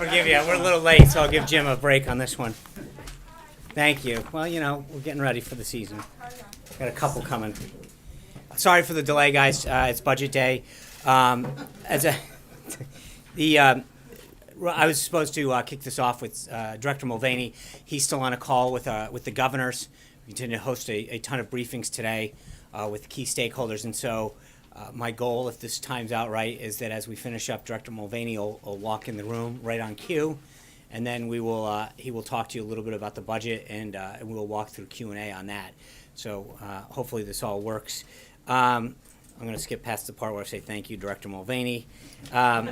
Forgive you. We're a little late, so I'll give Jim a break on this one. Thank you. Well, we're getting ready for the season. Got a couple coming. Sorry for the delay, guys. It's budget day. I was supposed to kick this off with Director Mulvaney. He's still on a call with the governors. We continue to host a ton of briefings today with key stakeholders, and so my goal, if this times out right, is that as we finish up, Director Mulvaney will walk in the room right on cue, and then he will talk to you a little bit about the budget, and we'll walk through Q&A on that. So hopefully this all works. I'm going to skip past the part where I say thank you, Director Mulvaney. As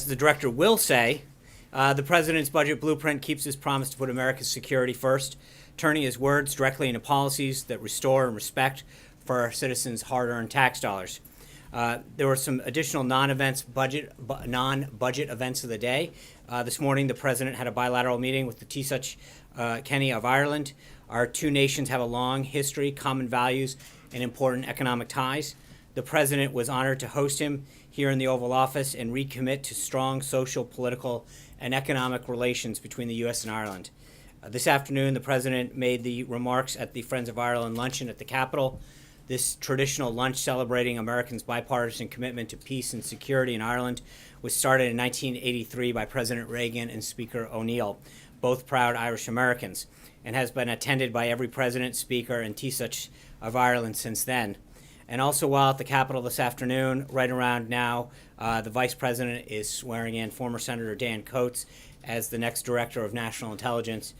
the director will say, the president's budget blueprint keeps his promise to put America's security first, turning his words directly into policies that restore and respect for our citizens' hard-earned tax dollars. There were some additional non-budget events of the day. This morning, the president had a bilateral meeting with the Taoiseach Kenny of Ireland. Our two nations have a long history, common values, and important economic ties. The president was honored to host him here in the Oval Office and recommit to strong social, political, and economic relations between the U.S. and Ireland. This afternoon, the president made the remarks at the Friends of Ireland luncheon at the Capitol. This traditional lunch celebrating Americans' bipartisan commitment to peace and security in Ireland was started in 1983 by President Reagan and Speaker O'Neill, both proud Irish Americans, and has been attended by every president, speaker, and Taoiseach of Ireland since then. And also while at the Capitol this afternoon, right around now, the Vice President is swearing in former Senator Dan Coates as the next Director of National Intelligence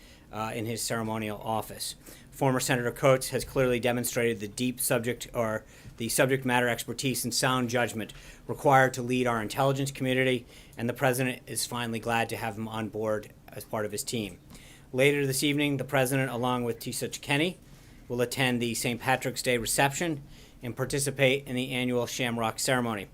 in his ceremonial office. Former Senator Coates has clearly demonstrated the subject matter expertise and sound judgment required to lead our intelligence community, and the President is finally glad to have him on board as part of his team. Later this evening, the President, along with Taoiseach Kenny, will attend the St. Patrick's Day reception and participate in the annual Shamrock ceremony.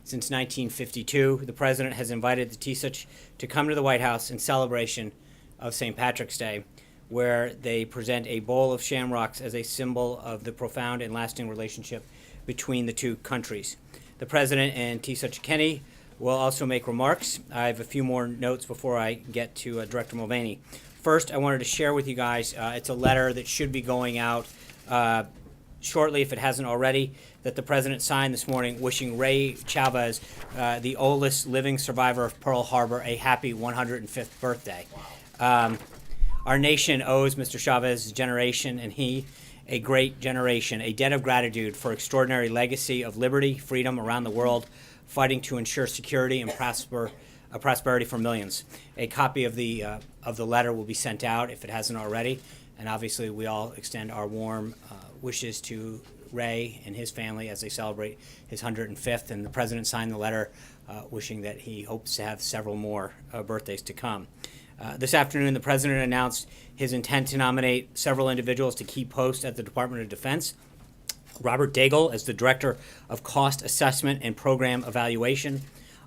Since 1952, the President has invited the Taoiseach to come to the White House in celebration of St. Patrick's Day, where they present a bowl of shamrocks as a symbol of the profound and lasting relationship between the two countries. The President and Taoiseach Kenny will also make remarks. I have a few more notes before I get to Director Mulvaney. First, I wanted to share with you guys, it's a letter that should be going out shortly, if it hasn't already, that the President signed this morning wishing Ray Chavez, the oldest living survivor of Pearl Harbor, a happy 105th birthday. Our nation owes Mr. Chavez's generation and he a great generation, a debt of gratitude for extraordinary legacy of liberty, freedom around the world, fighting to ensure security and prosperity for millions. A copy of the letter will be sent out if it hasn't already, and obviously we all extend our warm wishes to Ray and his family as they celebrate his 105th, and the President signed the letter wishing that he hopes to have several more birthdays to come. This afternoon, the President announced his intent to nominate several individuals to key posts at the Department of Defense. Robert Daigle as the Director of Cost Assessment and Program Evaluation,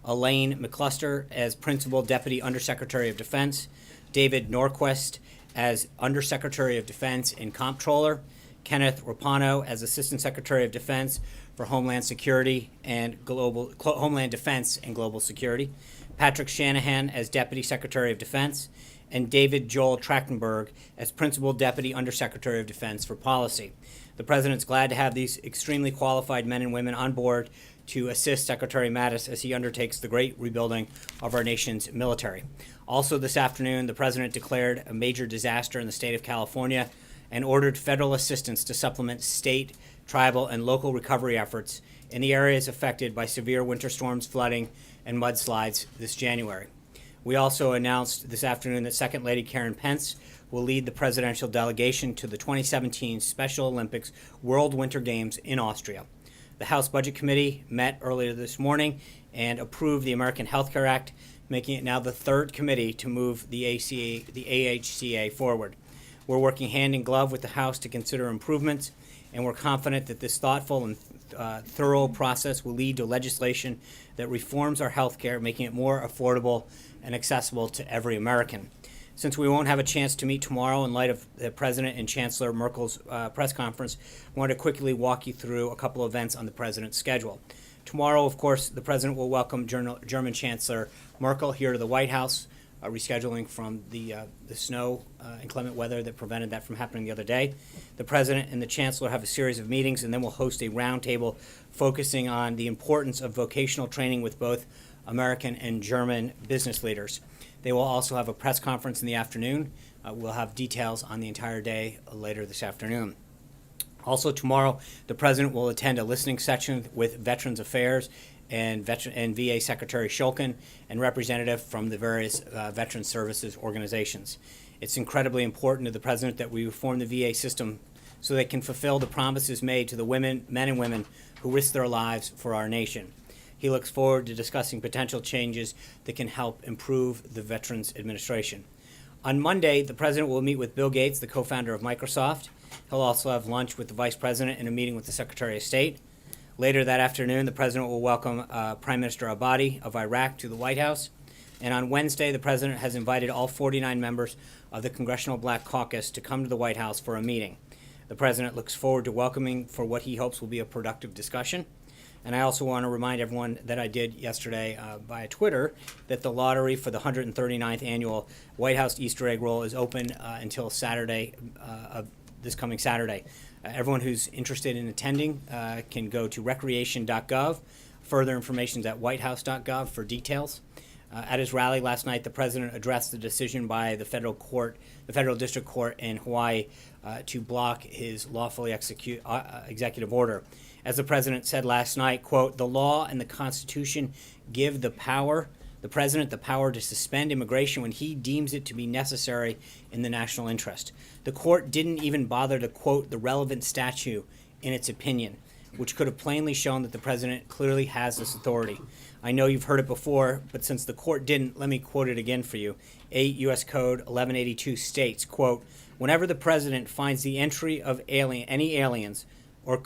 Elaine McCluster as Principal Deputy Undersecretary of Defense, David Norquist as Undersecretary of Defense and Comptroller, Kenneth Rapano as Assistant Secretary of Defense for Homeland Security and Homeland Defense and Global Security, Patrick Shanahan as Deputy Secretary of Defense, and David Joel Trachtenberg as Principal Deputy Undersecretary of Defense for Policy. The President's glad to have these extremely qualified men and women on board to assist Secretary Mattis as he undertakes the great rebuilding of our nation's military. Also this afternoon, the President declared a major disaster in the state of California and ordered federal assistance to supplement state, tribal, and local recovery efforts in the areas affected by severe winter storms, flooding, and mudslides this January. We also announced this afternoon that Second Lady Karen Pence will lead the presidential delegation to the 2017 Special Olympics World Winter Games in Austria. The House Budget Committee met earlier this morning and approved the American Health Care Act, making it now the third committee to move the AHCA forward. We're working hand in glove with the House to consider improvements, and we're confident that this thoughtful and thorough process will lead to legislation that reforms our health care, making it more affordable and accessible to every American. Since we won't have a chance to meet tomorrow in light of the President and Chancellor Merkel's press conference, I want to quickly walk you through a couple of events on the President's schedule. Tomorrow, of course, the president will welcome German Chancellor Merkel here to the White House, rescheduling from the snow, inclement weather that prevented that from happening the other day. The president and the chancellor have a series of meetings, and then we'll host a roundtable focusing on the importance of vocational training with both American and German business leaders. They will also have a press conference in the afternoon. We'll have details on the entire day later this afternoon. Also tomorrow, the president will attend a listening session with Veterans Affairs and VA Secretary Shulkin and representative from the various veteran services organizations. It's incredibly important to the president that we reform the VA system so they can fulfill the promises made to the men and women who risk their lives for our nation. He looks forward to discussing potential changes that can help improve the Veterans Administration. On Monday, the president will meet with Bill Gates, the co-founder of Microsoft. He'll also have lunch with the vice president and a meeting with the Secretary of State. Later that afternoon, the president will welcome Prime Minister Abadi of Iraq to the White House. And on Wednesday, the president has invited all 49 members of the Congressional Black Caucus to come to the White House for a meeting. The president looks forward to welcoming for what he hopes will be a productive discussion. And I also want to remind everyone that I did yesterday via Twitter that the lottery for the 139th annual White House Easter egg roll is open until Saturday, of this coming Saturday. Everyone who's interested in attending can go to recreation.gov. Further information is at whitehouse.gov for details. At his rally last night, the president addressed the decision by the federal district court in Hawaii to block his lawfully executive order. As the president said last night, quote, "The law and the Constitution give the president the power to suspend immigration when he deems it to be necessary in the national interest." The court didn't even bother to quote the relevant statute in its opinion, which could have plainly shown that the president clearly has this authority. I know you've heard it before, but since the court didn't, let me quote it again for you. 8 U.S. Code 1182 states, quote, "Whenever the president finds the entry of any aliens or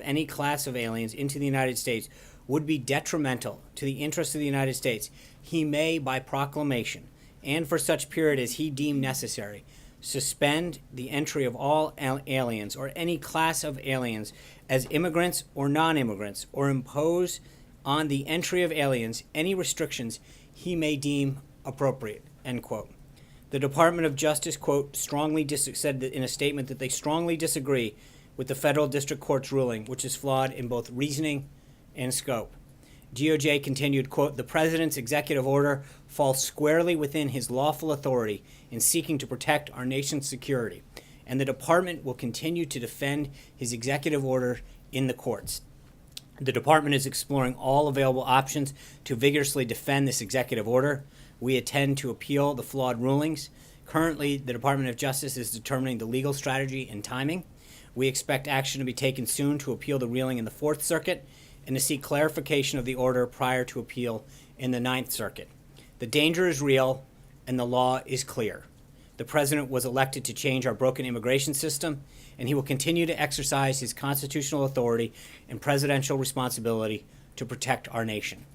any class of aliens into the United States would be detrimental to the interests of the United States, he may, by proclamation, and for such period as he deem necessary, suspend the entry of all aliens or any class of aliens as immigrants or non-immigrants, or impose on the entry of aliens any restrictions he may deem appropriate," end quote. The Department of Justice, quote, said that in a statement that they strongly disagree with the federal district court's ruling, which is flawed in both reasoning and scope. DOJ continued, quote, "The president's executive order falls squarely within his lawful authority in seeking to protect our nation's security, and the department will continue to defend his executive order in the courts. The department is exploring all available options to vigorously defend this executive order. We intend to appeal the flawed rulings. Currently, the Department of Justice is determining the legal strategy and timing. We expect action to be taken soon to appeal the ruling in the Fourth Circuit and to seek clarification of the order prior to appeal in the Ninth Circuit. The danger is real and the law is clear. The president was elected to change our broken immigration system, and he will continue to exercise his constitutional authority and presidential responsibility to protect our nation."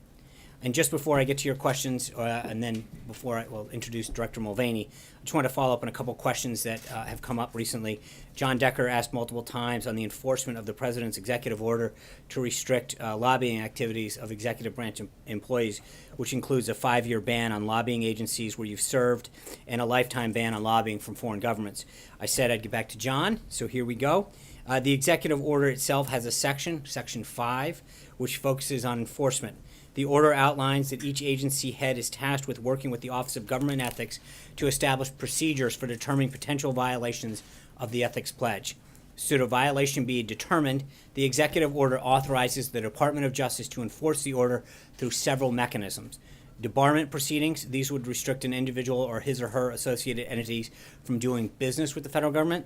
And just before I get to your questions, and then before I will introduce Director Mulvaney, I just want to follow up on a couple questions that have come up recently. John Decker asked multiple times on the enforcement of the president's executive order to restrict lobbying activities of executive branch employees, which includes a 5-year ban on lobbying agencies where you've served and a lifetime ban on lobbying from foreign governments. I said I'd get back to John, so here we go. The executive order itself has a section 5, which focuses on enforcement. The order outlines that each agency head is tasked with working with the Office of Government Ethics to establish procedures for determining potential violations of the ethics pledge. Should a violation be determined, the executive order authorizes the Department of Justice to enforce the order through several mechanisms. Debarment proceedings, these would restrict an individual or his or her associated entities from doing business with the federal government.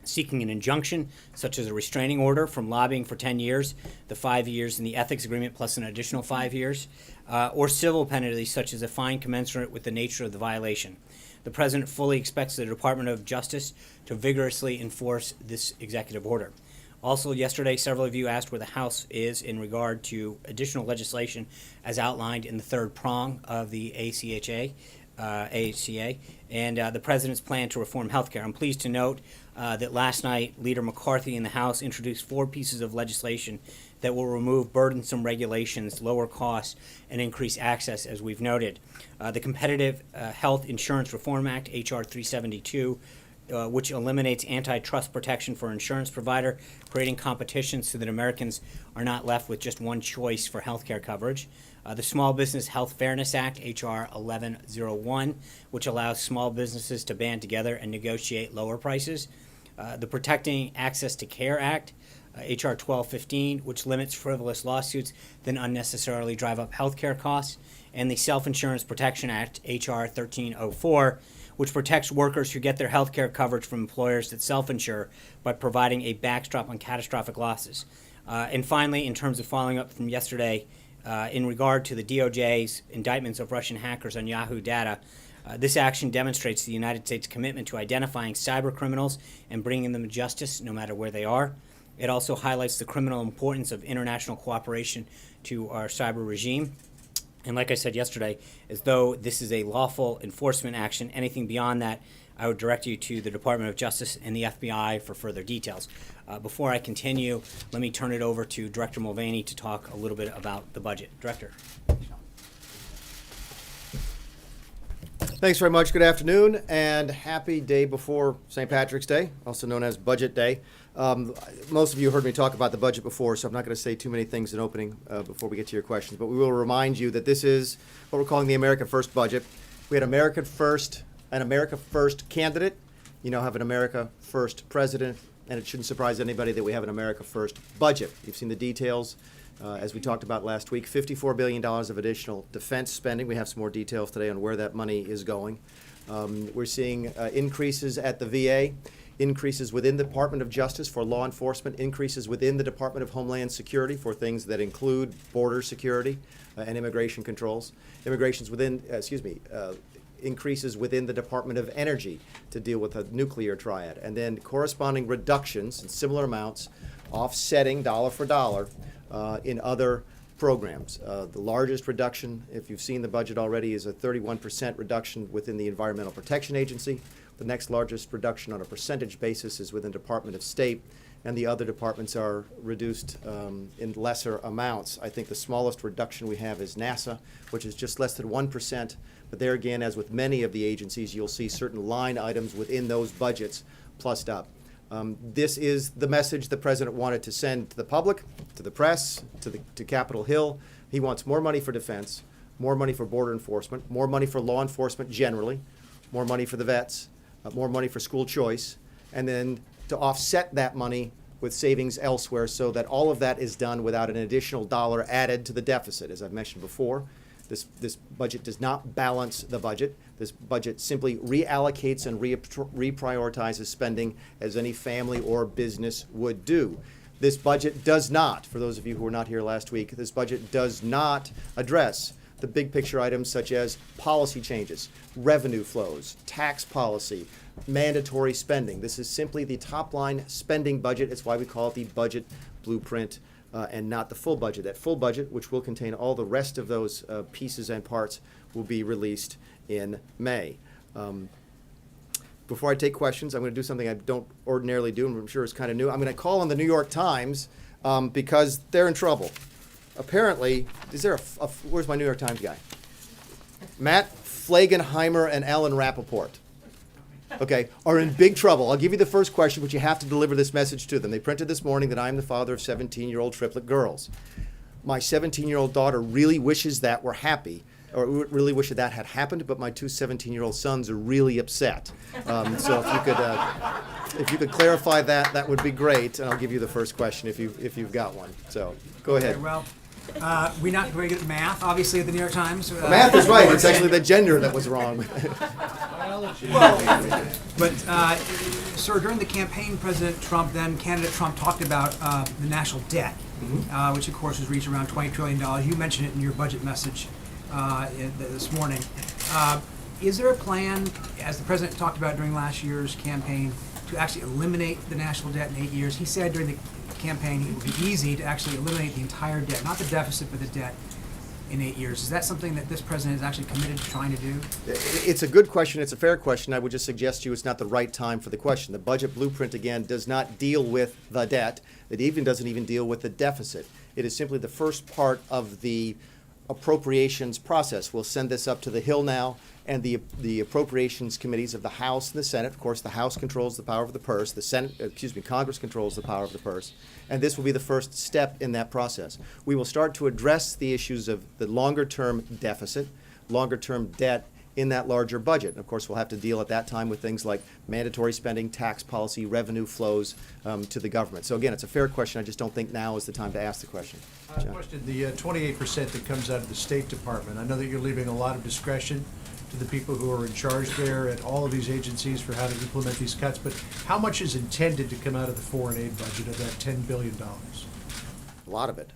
Seeking an injunction, such as a restraining order from lobbying for 10 years, the 5 years in the ethics agreement plus an additional 5 years, or civil penalties such as a fine commensurate with the nature of the violation. The president fully expects the Department of Justice to vigorously enforce this executive order. Also, yesterday, several of you asked where the House is in regard to additional legislation as outlined in the third prong of the AHCA, and the president's plan to reform healthcare. I'm pleased to note that last night, Leader McCarthy in the House introduced 4 pieces of legislation that will remove burdensome regulations, lower costs, and increase access, as we've noted. The Competitive Health Insurance Reform Act, H.R. 372, which eliminates antitrust protection for insurance provider, creating competition so that Americans are not left with just one choice for health care coverage. The Small Business Health Fairness Act, H.R. 1101, which allows small businesses to band together and negotiate lower prices. The Protecting Access to Care Act, H.R. 1215, which limits frivolous lawsuits that unnecessarily drive up health care costs. And the Self-Insurance Protection Act, H.R. 1304, which protects workers who get their health care coverage from employers that self-insure by providing a backstop on catastrophic losses. And finally, in terms of following up from yesterday, in regard to the DOJ's indictments of Russian hackers on Yahoo data, this action demonstrates the United States' commitment to identifying cyber criminals and bringing them to justice no matter where they are. It also highlights the criminal importance of international cooperation to our cyber regime. And like I said yesterday, as though this is a lawful enforcement action, anything beyond that, I would direct you to the Department of Justice and the FBI for further details. Before I continue, let me turn it over to Director Mulvaney to talk a little bit about the budget. Director. Thanks very much. Good afternoon and happy day before St. Patrick's Day, also known as Budget Day. Most of you heard me talk about the budget before, so I'm not going to say too many things in opening before we get to your questions. But we will remind you that this is what we're calling the America First budget. We had an America First candidate. You now have an America First president, and it shouldn't surprise anybody that we have an America First budget. You've seen the details. As we talked about last week, $54 billion of additional defense spending. We have some more details today on where that money is going. We're seeing increases at the VA, increases within the Department of Justice for law enforcement, increases within the Department of Homeland Security for things that include border security and immigration controls. Increases within the Department of Energy to deal with a nuclear triad, and then corresponding reductions in similar amounts, offsetting dollar for dollar in other programs. The largest reduction, if you've seen the budget already, is a 31% reduction within the Environmental Protection Agency. The next largest reduction on a percentage basis is within the Department of State, and the other departments are reduced in lesser amounts. I think the smallest reduction we have is NASA, which is just less than 1%. But there again, as with many of the agencies, you'll see certain line items within those budgets plussed up. This is the message the president wanted to send to the public, to the press, to Capitol Hill. He wants more money for defense, more money for border enforcement, more money for law enforcement generally, more money for the vets, more money for school choice, and then to offset that money with savings elsewhere so that all of that is done without an additional dollar added to the deficit. As I've mentioned before, this budget does not balance the budget. This budget simply reallocates and reprioritizes spending as any family or business would do. This budget does not, for those of you who were not here last week, this budget does not address the big picture items such as policy changes, revenue flows, tax policy, mandatory spending. This is simply the top line spending budget. It's why we call it the budget blueprint and not the full budget. That full budget, which will contain all the rest of those pieces and parts, will be released in May. Before I take questions, I'm going to do something I don't ordinarily do, and I'm sure it's kind of new. I'm going to call on the New York Times because they're in trouble. Apparently, is there where's my New York Times guy? Matt Flagenheimer and Alan Rappaport, okay, are in big trouble. I'll give you the first question, but you have to deliver this message to them. They printed this morning that I'm the father of 17-year-old triplet girls. My 17-year-old daughter really wishes that were happy, or really wishes that had happened, but my two 17-year-old sons are really upset. So if you could clarify that, that would be great, and I'll give you the first question if you've got one. So go ahead. Okay, well, we're not very good at math, obviously, at the New York Times. Math is right. It's actually the gender that was wrong. But, sir, during the campaign, President Trump, then candidate Trump, talked about the national debt, which, of course, has reached around $20 trillion. You mentioned it in your budget message this morning. Is there a plan, as the president talked about during last year's campaign, to actually eliminate the national debt in 8 years? He said during the campaign it would be easy to actually eliminate the entire debt, not the deficit, but the debt in 8 years. Is that something that this president is actually committed to trying to do? It's a good question. It's a fair question. I would just suggest to you it's not the right time for the question. The budget blueprint, again, does not deal with the debt. It even doesn't even deal with the deficit. It is simply the first part of the appropriations process. We'll send this up to the Hill now, and the appropriations committees of the House and the Senate. Of course, the House controls the power of the purse. Congress controls the power of the purse. And this will be the first step in that process. We will start to address the issues of the longer-term deficit, longer-term debt in that larger budget. And of course, we'll have to deal at that time with things like mandatory spending, tax policy, revenue flows to the government. So again, it's a fair question. I just don't think now is the time to ask the question. John? Question, the 28% that comes out of the State Department, I know that you're leaving a lot of discretion to the people who are in charge there at all of these agencies for how to implement these cuts, but how much is intended to come out of the foreign aid budget of that $10 billion? A lot of it.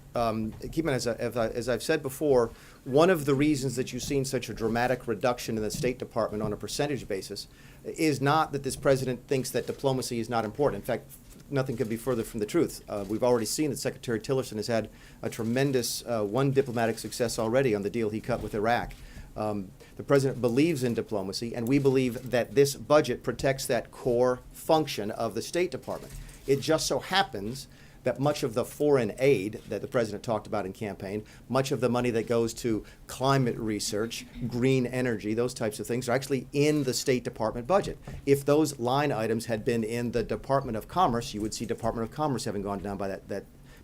Keep in mind, as I've said before, one of the reasons that you've seen such a dramatic reduction in the State Department on a percentage basis is not that this president thinks that diplomacy is not important. In fact, nothing could be further from the truth. We've already seen that Secretary Tillerson has had a tremendous one diplomatic success already on the deal he cut with Iraq. The president believes in diplomacy, and we believe that this budget protects that core function of the State Department. It just so happens that much of the foreign aid that the president talked about in campaign, much of the money that goes to climate research, green energy, those types of things, are actually in the State Department budget. If those line items had been in the Department of Commerce, you would see Department of Commerce having gone down by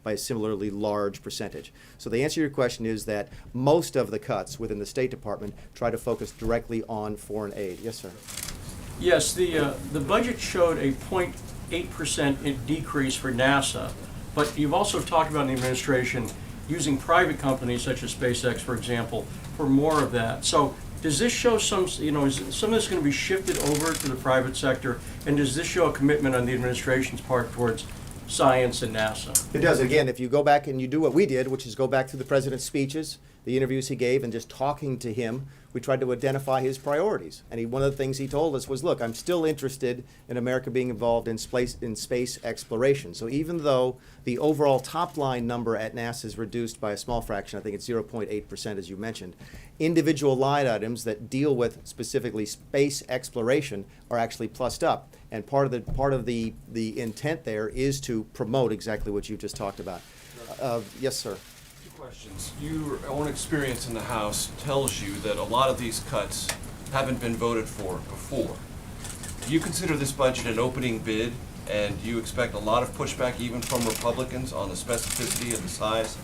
by a similarly large percentage. So the answer to your question is that most of the cuts within the State Department try to focus directly on foreign aid. Yes, sir. Yes, the budget showed a 0.8% decrease for NASA, but you've also talked about in the administration using private companies such as SpaceX, for example, for more of that. So does this show some, is some of this going to be shifted over to the private sector, and does this show a commitment on the administration's part towards science and NASA? It does. Again, if you go back and you do what we did, which is go back to the president's speeches, the interviews he gave, and just talking to him, we tried to identify his priorities. And one of the things he told us was, look, I'm still interested in America being involved in space exploration. So even though the overall top line number at NASA is reduced by a small fraction, I think it's 0.8%, as you mentioned, individual line items that deal with specifically space exploration are actually plussed up. And part of the intent there is to promote exactly what you've just talked about. Yes, sir. Two questions. Your own experience in the House tells you that a lot of these cuts haven't been voted for before. Do you consider this budget an opening bid, and do you expect a lot of pushback even from Republicans on the specificity and the size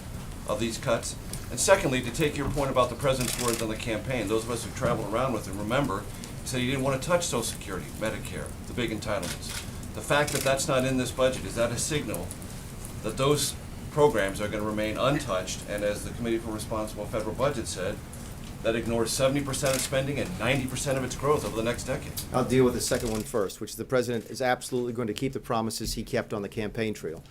of these cuts? And secondly, to take your point about the president's words on the campaign, those of us who traveled around with him remember he said he didn't want to touch Social Security, Medicare, the big entitlements. The fact that that's not in this budget, is that a signal that those programs are going to remain untouched, and as the Committee for Responsible Federal Budget said, that ignores 70% of spending and 90% of its growth over the next decade? I'll deal with the second one first, which the president is absolutely going to keep the promises he kept on the campaign trail.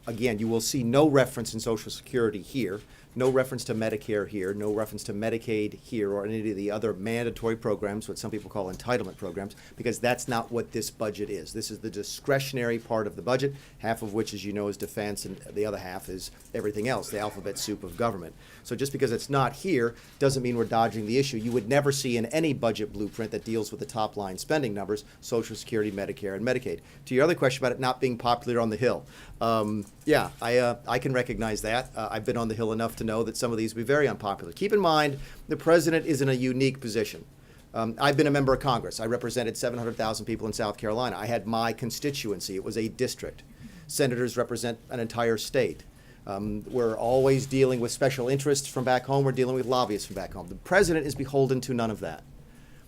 Again, you will see no reference in Social Security here, no reference to Medicare here, no reference to Medicaid here, or any of the other mandatory programs, what some people call entitlement programs, because that's not what this budget is. This is the discretionary part of the budget, half of which, as you know, is defense, and the other half is everything else, the alphabet soup of government. So just because it's not here doesn't mean we're dodging the issue. You would never see in any budget blueprint that deals with the top line spending numbers, Social Security, Medicare, and Medicaid. To your other question about it not being popular on the Hill, yeah, I can recognize that. I've been on the Hill enough to know that some of these will be very unpopular. Keep in mind, the president is in a unique position. I've been a member of Congress. I represented 700,000 people in South Carolina. I had my constituency. It was a district. Senators represent an entire state. We're always dealing with special interests from back home. We're dealing with lobbyists from back home. The president is beholden to none of that.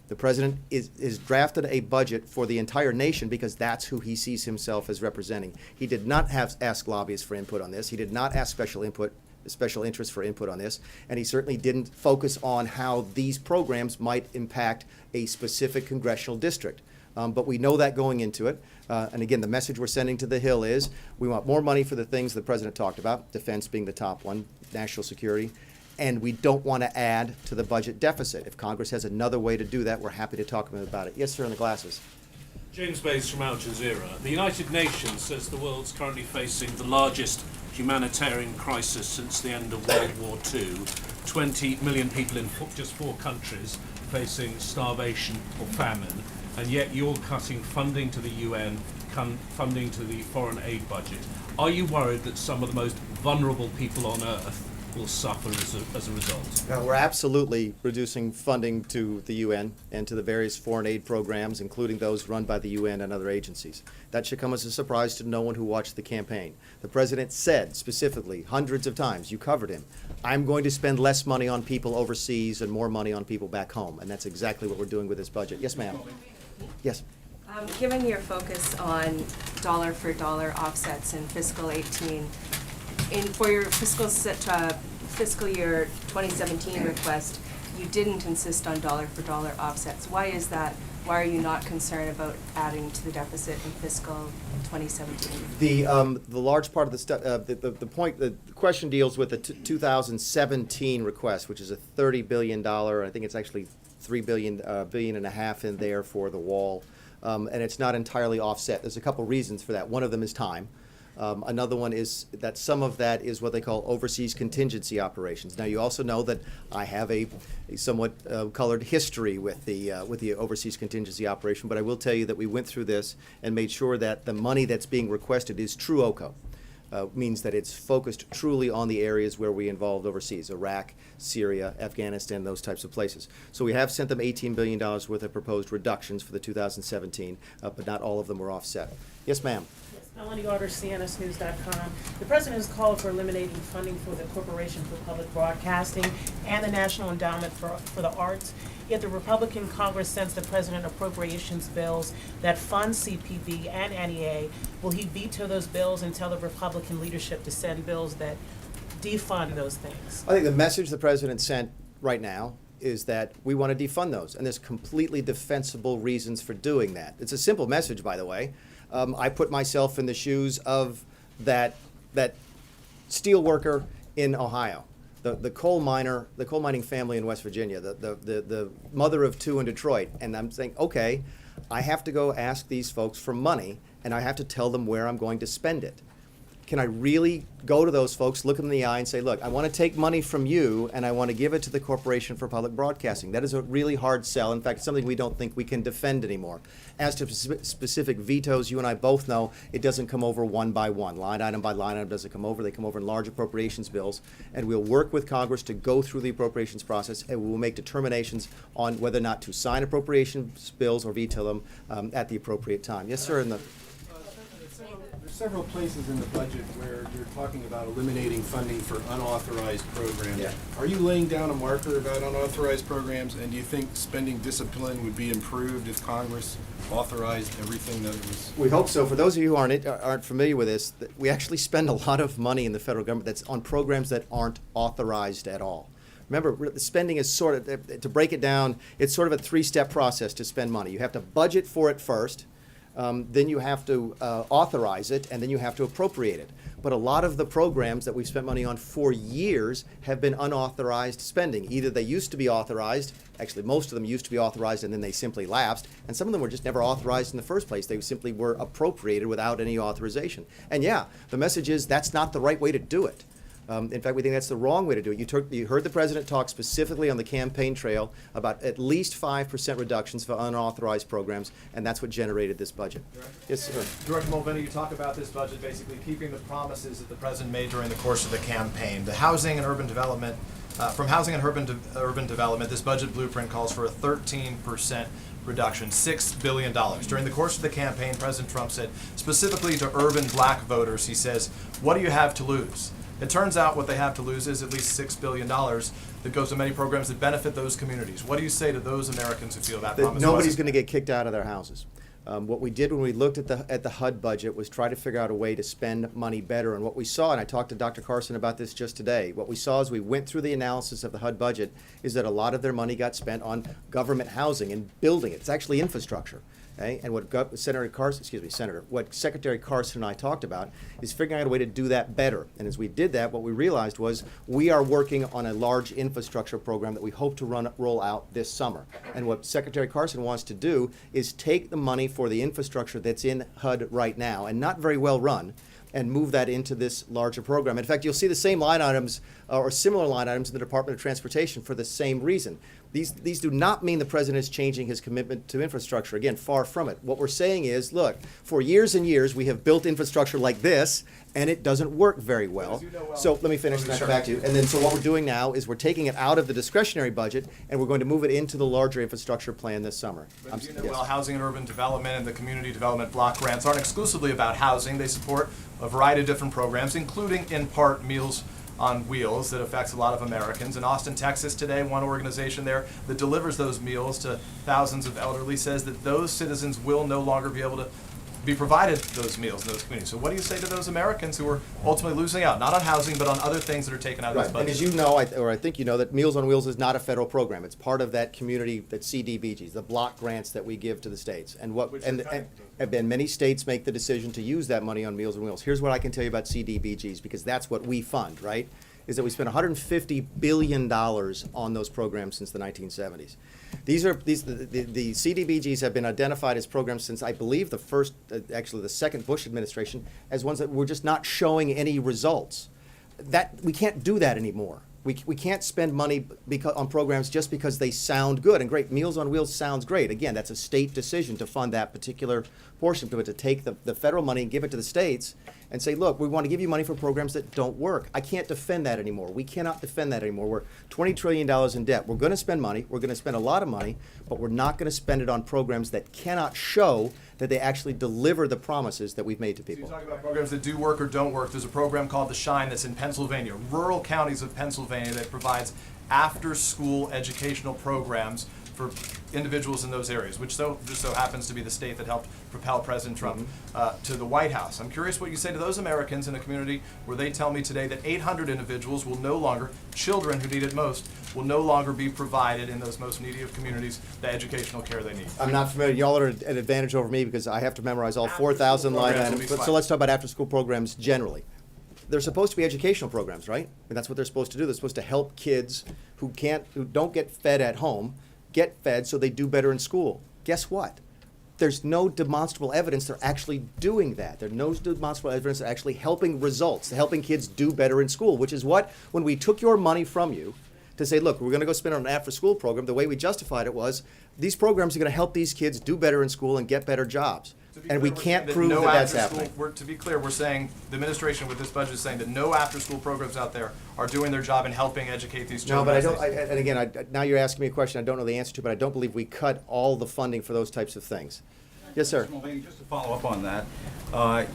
The president is drafted a budget for the entire nation because that's who he sees himself as representing. He did not ask lobbyists for input on this. He did not ask special interests for input on this, and he certainly didn't focus on how these programs might impact a specific congressional district. But we know that going into it. And again, the message we're sending to the Hill is we want more money for the things the president talked about, defense being the top one, national security, and we don't want to add to the budget deficit. If Congress has another way to do that, we're happy to talk about it. Yes, sir, in the glasses. James Bays from Al Jazeera. The United Nations says the world's currently facing the largest humanitarian crisis since the end of World War II. 20 million people in just 4 countries facing starvation or famine, and yet you're cutting funding to the UN funding to the foreign aid budget. Are you worried that some of the most vulnerable people on earth will suffer as a result? We're absolutely reducing funding to the UN and to the various foreign aid programs, including those run by the UN and other agencies. That should come as a surprise to no one who watched the campaign. The president said specifically, hundreds of times, you covered him, I'm going to spend less money on people overseas and more money on people back home. And that's exactly what we're doing with this budget. Yes, ma'am. Yes. Given your focus on dollar for dollar offsets in fiscal 18, for your fiscal year 2017 request, you didn't insist on dollar for dollar offsets. Why is that? Why are you not concerned about adding to the deficit in fiscal 2017? The large part of the question deals with the 2017 request, which is a $30 billion. I think it's actually $3 billion and a half in there for the wall, and it's not entirely offset. There's a couple reasons for that. One of them is time. Another one is that some of that is what they call overseas contingency operations. Now, you also know that I have a somewhat colored history with the overseas contingency operation, but I will tell you that we went through this and made sure that the money that's being requested is true OCO. Means that it's focused truly on the areas where we involved overseas, Iraq, Syria, Afghanistan, those types of places. So we have sent them $18 billion worth of proposed reductions for the 2017, but not all of them were offset. Yes, ma'am. Melanie Order, CNSNews.com. The president has called for eliminating funding for the Corporation for Public Broadcasting and the National Endowment for the Arts. Yet the Republican Congress sends the president appropriations bills that fund CPB and NEA. Will he veto those bills and tell the Republican leadership to send bills that defund those things? I think the message the president sent right now is that we want to defund those, and there's completely defensible reasons for doing that. It's a simple message, by the way. I put myself in the shoes of that steel worker in Ohio, the coal mining family in West Virginia, the mother of two in Detroit, and I'm saying, okay, I have to go ask these folks for money, and I have to tell them where I'm going to spend it. Can I really go to those folks, look them in the eye, and say, look, I want to take money from you, and I want to give it to the Corporation for Public Broadcasting? That is a really hard sell. In fact, it's something we don't think we can defend anymore. As to specific vetoes, you and I both know it doesn't come over one by one. Line item by line item doesn't come over. They come over in large appropriations bills. And we'll work with Congress to go through the appropriations process, and we will make determinations on whether or not to sign appropriations bills or veto them at the appropriate time. Yes, sir. There's several places in the budget where you're talking about eliminating funding for unauthorized programs. Yeah. Are you laying down a marker about unauthorized programs, and do you think spending discipline would be improved if Congress authorized everything that it was? We hope so. For those of you who aren't familiar with this, we actually spend a lot of money in the federal government that's on programs that aren't authorized at all. Remember, the spending is sort of, to break it down, it's sort of a three-step process to spend money. You have to budget for it first. Then you have to authorize it, and then you have to appropriate it. But a lot of the programs that we've spent money on for years have been unauthorized spending. Either they used to be authorized, actually most of them used to be authorized and then they simply lapsed, and some of them were just never authorized in the first place. They simply were appropriated without any authorization. And yeah, the message is that's not the right way to do it. In fact, we think that's the wrong way to do it. You heard the president talk specifically on the campaign trail about at least 5% reductions for unauthorized programs, and that's what generated this budget. Yes, sir. Director Mulvaney, you talk about this budget basically keeping the promises that the president made during the course of the campaign. The housing and urban development, from housing and urban development, this budget blueprint calls for a 13% reduction, $6 billion. During the course of the campaign, President Trump said, specifically to urban black voters, he says, what do you have to lose? It turns out what they have to lose is at least $6 billion that goes to many programs that benefit those communities. What do you say to those Americans who feel that promise? Nobody's going to get kicked out of their houses. What we did when we looked at the HUD budget was try to figure out a way to spend money better. And what we saw, and I talked to Dr. Carson about this just today, what we saw as we went through the analysis of the HUD budget is that a lot of their money got spent on government housing and building it. It's actually infrastructure. Okay? And what Secretary Carson and I talked about is figuring out a way to do that better. And as we did that, what we realized was we are working on a large infrastructure program that we hope to roll out this summer. And what Secretary Carson wants to do is take the money for the infrastructure that's in HUD right now and not very well run, and move that into this larger program. In fact, you'll see the same line items or similar line items in the Department of Transportation for the same reason. These do not mean the president is changing his commitment to infrastructure. Again, far from it. What we're saying is, look, for years and years, we have built infrastructure like this, and it doesn't work very well. So let me finish and I'll come back to you. And then, so what we're doing now is we're taking it out of the discretionary budget, and we're going to move it into the larger infrastructure plan this summer. But as you know Yes. well, housing and urban development and the community development block grants aren't exclusively about housing. They support a variety of different programs, including in part Meals on Wheels that affects a lot of Americans. In Austin, Texas today, one organization there that delivers those meals to thousands of elderly says that those citizens will no longer be able to be provided those meals in those communities. So what do you say to those Americans who are ultimately losing out, not on housing, but on other things that are taken out of this Right, budget? and as you know, or I think you know, that Meals on Wheels is not a federal program. It's part of that community, that CDBGs, the block grants that we give to the states. And and many states make the decision to use that money on Meals on Wheels. Here's what I can tell you about CDBGs, because that's what we fund, right? Is that we spent $150 billion on those programs since the 1970s. The CDBGs have been identified as programs since, I believe, actually the second Bush administration, as ones that were just not showing any results. We can't do that anymore. We can't spend money on programs just because they sound good and great. Meals on Wheels sounds great. Again, that's a state decision to fund that particular portion of it, to take the federal money and give it to the states and say, look, we want to give you money for programs that don't work. I can't defend that anymore. We cannot defend that anymore. We're $20 trillion in debt. We're going to spend money. We're going to spend a lot of money, but we're not going to spend it on programs that cannot show that they actually deliver the promises that we've made to So people. you talk about programs that do work or don't work. There's a program called The Shine that's in Pennsylvania, rural counties of Pennsylvania, that provides after-school educational programs for individuals in those areas, which just so happens to be the state that helped propel President Trump to the White House. I'm curious what you say to those Americans in a community where they tell me today that 800 individuals will no longer, children who need it most, will no longer be provided in those most needy of communities the educational care they need. I'm not familiar. Y'all are at an advantage over me because I have to memorize all After-school 4,000 line programs will items. be So fine. let's talk about after-school programs generally. They're supposed to be educational programs, right? And that's what they're supposed to do. They're supposed to help kids who don't get fed at home get fed so they do better in school. Guess what? There's no demonstrable evidence they're actually doing that. There's no demonstrable evidence they're actually helping results, helping kids do better in school, which is what, when we took your money from you to say, look, we're going to go spend on an after-school program, the way we justified it was, these programs are going to help these kids do better in school and get better jobs. And we can't prove that that's happening. To be clear, we're saying, the administration with this budget is saying that no after-school programs out there are doing their job in helping educate these No, children. but I as don't, they- and again, now you're asking me a question I don't know the answer to, but I don't believe we cut all the funding for those types of things. Yes, sir. Mr. Mulvaney, just to follow up on that,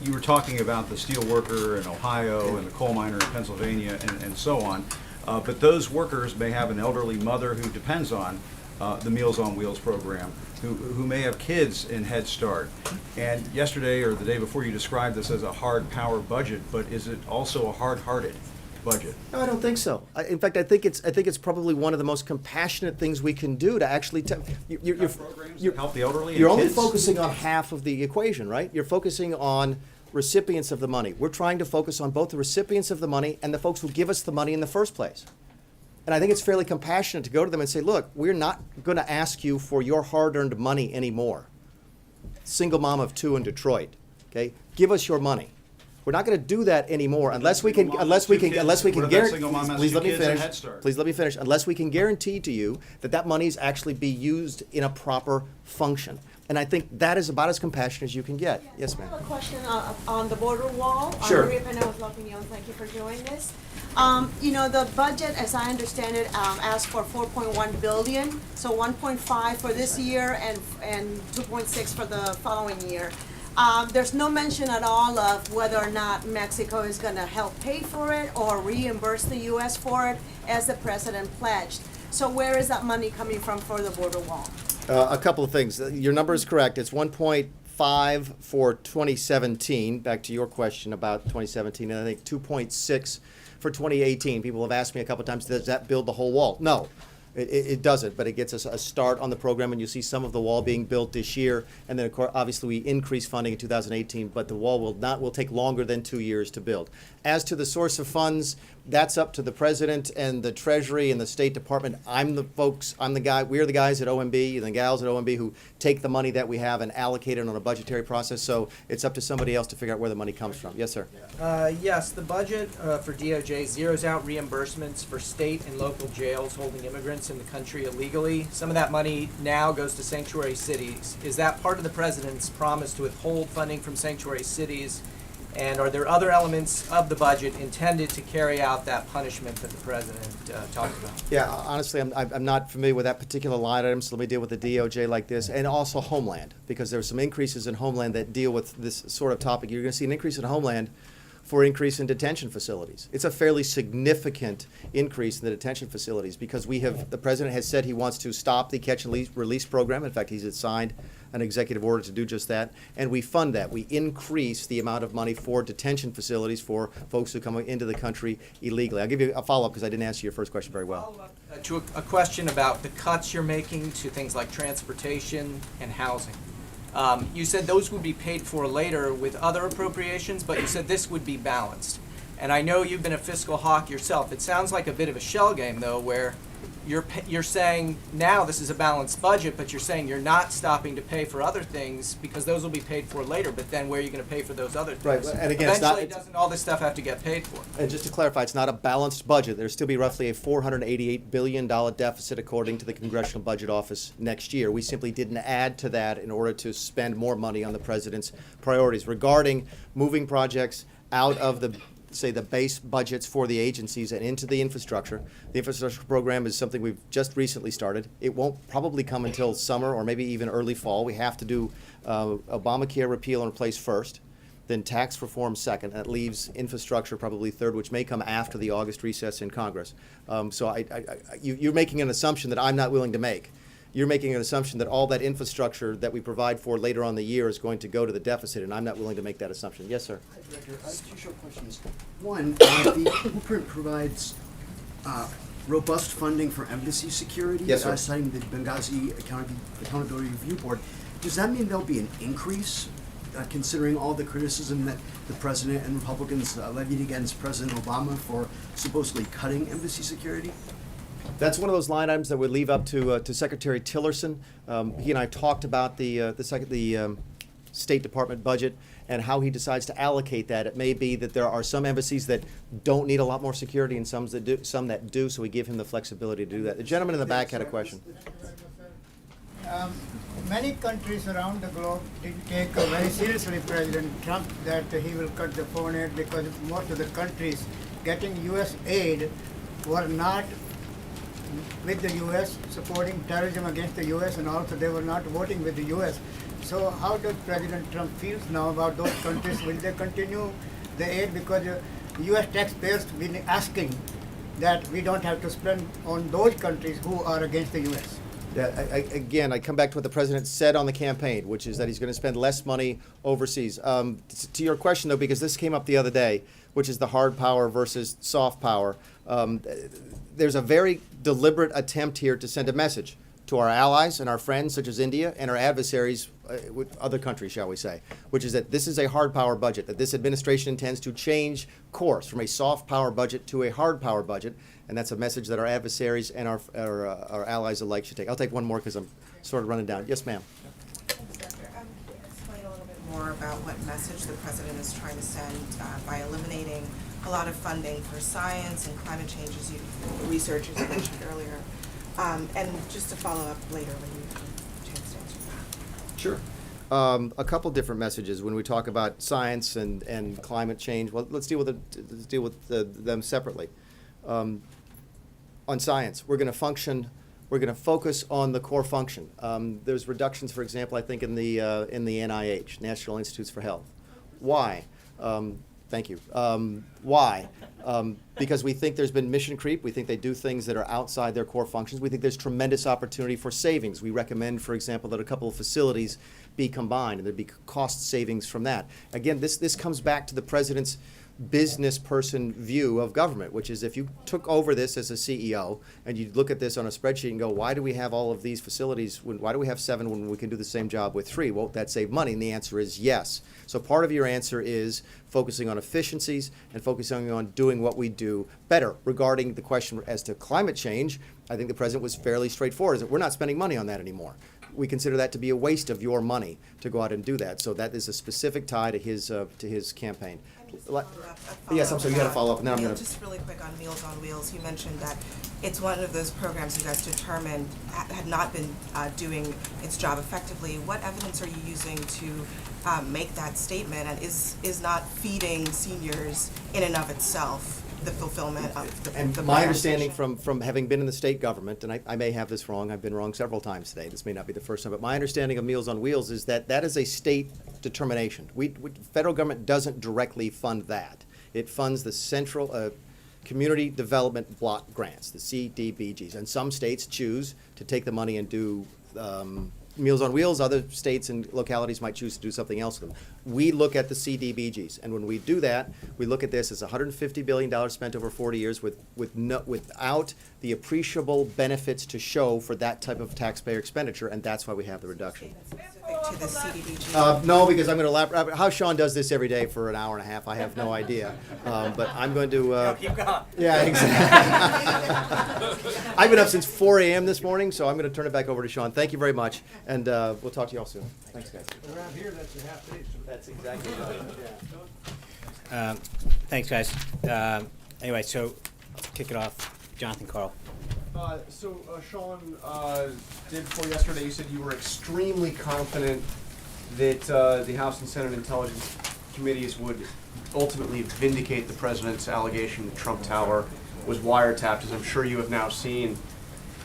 you were talking about the steel worker in Ohio and the coal miner in Pennsylvania and so on, but those workers may have an elderly mother who depends on the Meals on Wheels program, who may have kids in Head Start. And yesterday or the day before, you described this as a hard power budget, but is it also a hard-hearted budget? No, I don't think so. In fact, I think it's probably one of the most compassionate things we can do to actually Programs that help the elderly and You're only kids? focusing on half of the equation, right? You're focusing on recipients of the money. We're trying to focus on both the recipients of the money and the folks who give us the money in the first place. And I think it's fairly compassionate to go to them and say, look, we're not going to ask you for your hard-earned money anymore. Single mom of two in Detroit, okay? Give us your money. We're not going to do that anymore unless we can What if that guarantee. single mom has Please two let me kids in finish. Head Start? Please let me finish. Unless we can guarantee to you that that money is actually be used in a proper function. And I think that is about as compassionate as you can get. Yes, ma'am. I have a question on the border wall. Sure. Maria Pena with La Opinion, thank you for doing this. The budget, as I understand it, asks for 4.1 billion, so 1.5 for this year and 2.6 for the following year. There's no mention at all of whether or not Mexico is gonna help pay for it or reimburse the US for it, as the president pledged. So where is that money coming from for the border wall? A couple of things. Your number is correct. It's 1.5 for 2017, back to your question about 2017, and I think 2.6 for 2018. People have asked me a couple of times, does that build the whole wall? No. It doesn't, but it gets us a start on the program, and you see some of the wall being built this year. And then, of course, obviously, we increase funding in 2018, but the wall will take longer than 2 years to build. As to the source of funds, that's up to the president and the Treasury and the State Department. I'm the guy, we're the guys at OMB and the gals at OMB who take the money that we have and allocate it on a budgetary process. So it's up to somebody else to figure out where the money comes from. Yes, sir. Yes, the budget for DOJ zeroes out reimbursements for state and local jails holding immigrants immigrants in the country illegally. Some of that money now goes to sanctuary cities. Is that part of the president's promise to withhold funding from sanctuary cities? And are there other elements of the budget intended to carry out that punishment that the president talked about? Yeah, honestly, I'm not familiar with that particular line item, so let me deal with the DOJ like this, and also Homeland, because there are some increases in Homeland that deal with this sort of topic. You're going to see an increase in Homeland for increase in detention facilities. It's a fairly significant increase in the detention facilities because the president has said he wants to stop the catch and release program. In fact, he's signed an executive order to do just that, and we fund that. We increase the amount of money for detention facilities for folks who come into the country illegally. I'll give you a follow-up because I didn't answer your first question very well. Follow-up to a question about the cuts you're making to things like transportation and housing. You said those would be paid for later with other appropriations, but you said this would be balanced. And I know you've been a fiscal hawk yourself. It sounds like a bit of a shell game, though, where you're saying now this is a balanced budget, but you're saying you're not stopping to pay for other things because those will be paid for later. But then where are you going to pay for those other things? Right, and again, it's not- eventually, doesn't all this stuff have to get paid for? And just to clarify, it's not a balanced budget. There'll still be roughly a $488 billion deficit according to the Congressional Budget Office next year. We simply didn't add to that in order to spend more money on the president's priorities. Regarding moving projects out of the base budgets for the agencies and into the infrastructure program is something we've just recently started. It won't probably come until summer or maybe even early fall. We have to do Obamacare repeal and replace first, then tax reform second. That leaves infrastructure probably third, which may come after the August recess in Congress. So you're making an assumption that I'm not willing to make. You're making an assumption that all that infrastructure that we provide for later on in the year is going to go to the deficit, and I'm not willing to make that assumption. Yes, sir. Hi, Director. I have two short questions. One, the blueprint provides robust funding for embassy security, Yes, sir. citing the Benghazi Accountability Review Board. Does that mean there'll be an increase, considering all the criticism that the president and Republicans levied against President Obama for supposedly cutting embassy security? That's one of those line items that we leave up to Secretary Tillerson. He and I talked about the State Department budget and how he decides to allocate that. It may be that there are some embassies that don't need a lot more security and some that do, so we give him the flexibility to do that. The gentleman in the back had a question. Many countries around the globe didn't take very seriously President Trump that he will cut the foreign aid because most of the countries getting U.S. aid were not with the U.S., supporting terrorism against the U.S., and also they were not voting with the U.S. So how does President Trump feel now about those countries? Will they continue the aid? Because U.S. taxpayers have been asking that we don't have to spend on those countries who are against the U.S. Yeah, again, I come back to what the president said on the campaign, which is that he's going to spend less money overseas. To your question, though, because this came up the other day, which is the hard power versus soft power, there's a very deliberate attempt here to send a message to our allies and our friends, such as India, and our adversaries with other countries, shall we say, which is that this is a hard power budget, that this administration intends to change course from a soft power budget to a hard power budget, and that's a message that our adversaries and our allies alike should take. I'll take one more because I'm sort of running down. Yes, ma'am. Thanks, Doctor. Can you explain a little bit more about what message the president is trying to send by eliminating a lot of funding for science and climate change, as research, as you mentioned earlier, and just to follow up later when you have a chance to answer that. Sure. A couple different messages when we talk about science and climate change. Well, let's deal with them separately. On science, we're going to focus on the core function. There's reductions, for example, I think in the NIH, National Institutes for Health. Why? Thank you. Why? Because we think there's been mission creep. We think they do things that are outside their core functions. We think there's tremendous opportunity for savings. We recommend, for example, that a couple of facilities be combined and there'd be cost savings from that. Again, this comes back to the president's business person view of government, which is if you took over this as a CEO and you look at this on a spreadsheet and go, why do we have all of these facilities? Why do we have 7 when we can do the same job with 3? Won't that save money? And the answer is yes. So part of your answer is focusing on efficiencies and focusing on doing what we do better. Regarding the question as to climate change, I think the president was fairly straightforward. Is that we're not spending money on that anymore. We consider that to be a waste of your money to go out and do that. So that is a specific tie to his campaign. Yes, I'm sorry, you had a follow-up, and then I'm Neil, gonna. just really quick on Meals on Wheels, you mentioned that it's one of those programs you guys determined had not been doing its job effectively. What evidence are you using to make that statement, and is not feeding seniors in and of itself the fulfillment of the And program my understanding vision? from having been in the state government, and I may have this wrong, I've been wrong several times today, this may not be the first time, but my understanding of Meals on Wheels is that that is a state determination. Federal government doesn't directly fund that. It funds the central community development block grants, the CDBGs, and some states choose to take the money and do Meals on Wheels. Other states and localities might choose to do something else with them. We look at the CDBGs, and when we do that, we look at this as $150 billion spent over 40 years without the appreciable benefits to show for that type of taxpayer expenditure, and that's why we have the reduction. To the CDBG. No, because I'm going to elaborate. How Sean does this every day for an hour and a half, I have no idea. But I'm going to. Keep going. Yeah, exactly. I've been up since 4 a.m. this morning, so I'm going to turn it back over to Sean. Thank you very much, and we'll talk to you all soon. Thanks, guys. Around here, that's a half day. That's exactly right. Yeah. Thanks, guys. Anyway, so let's kick it off. Jonathan Carl. Sean, day before yesterday, you said you were extremely confident that the House and Senate Intelligence Committees would ultimately vindicate the president's allegation that Trump Tower was wiretapped. As I'm sure you have now seen,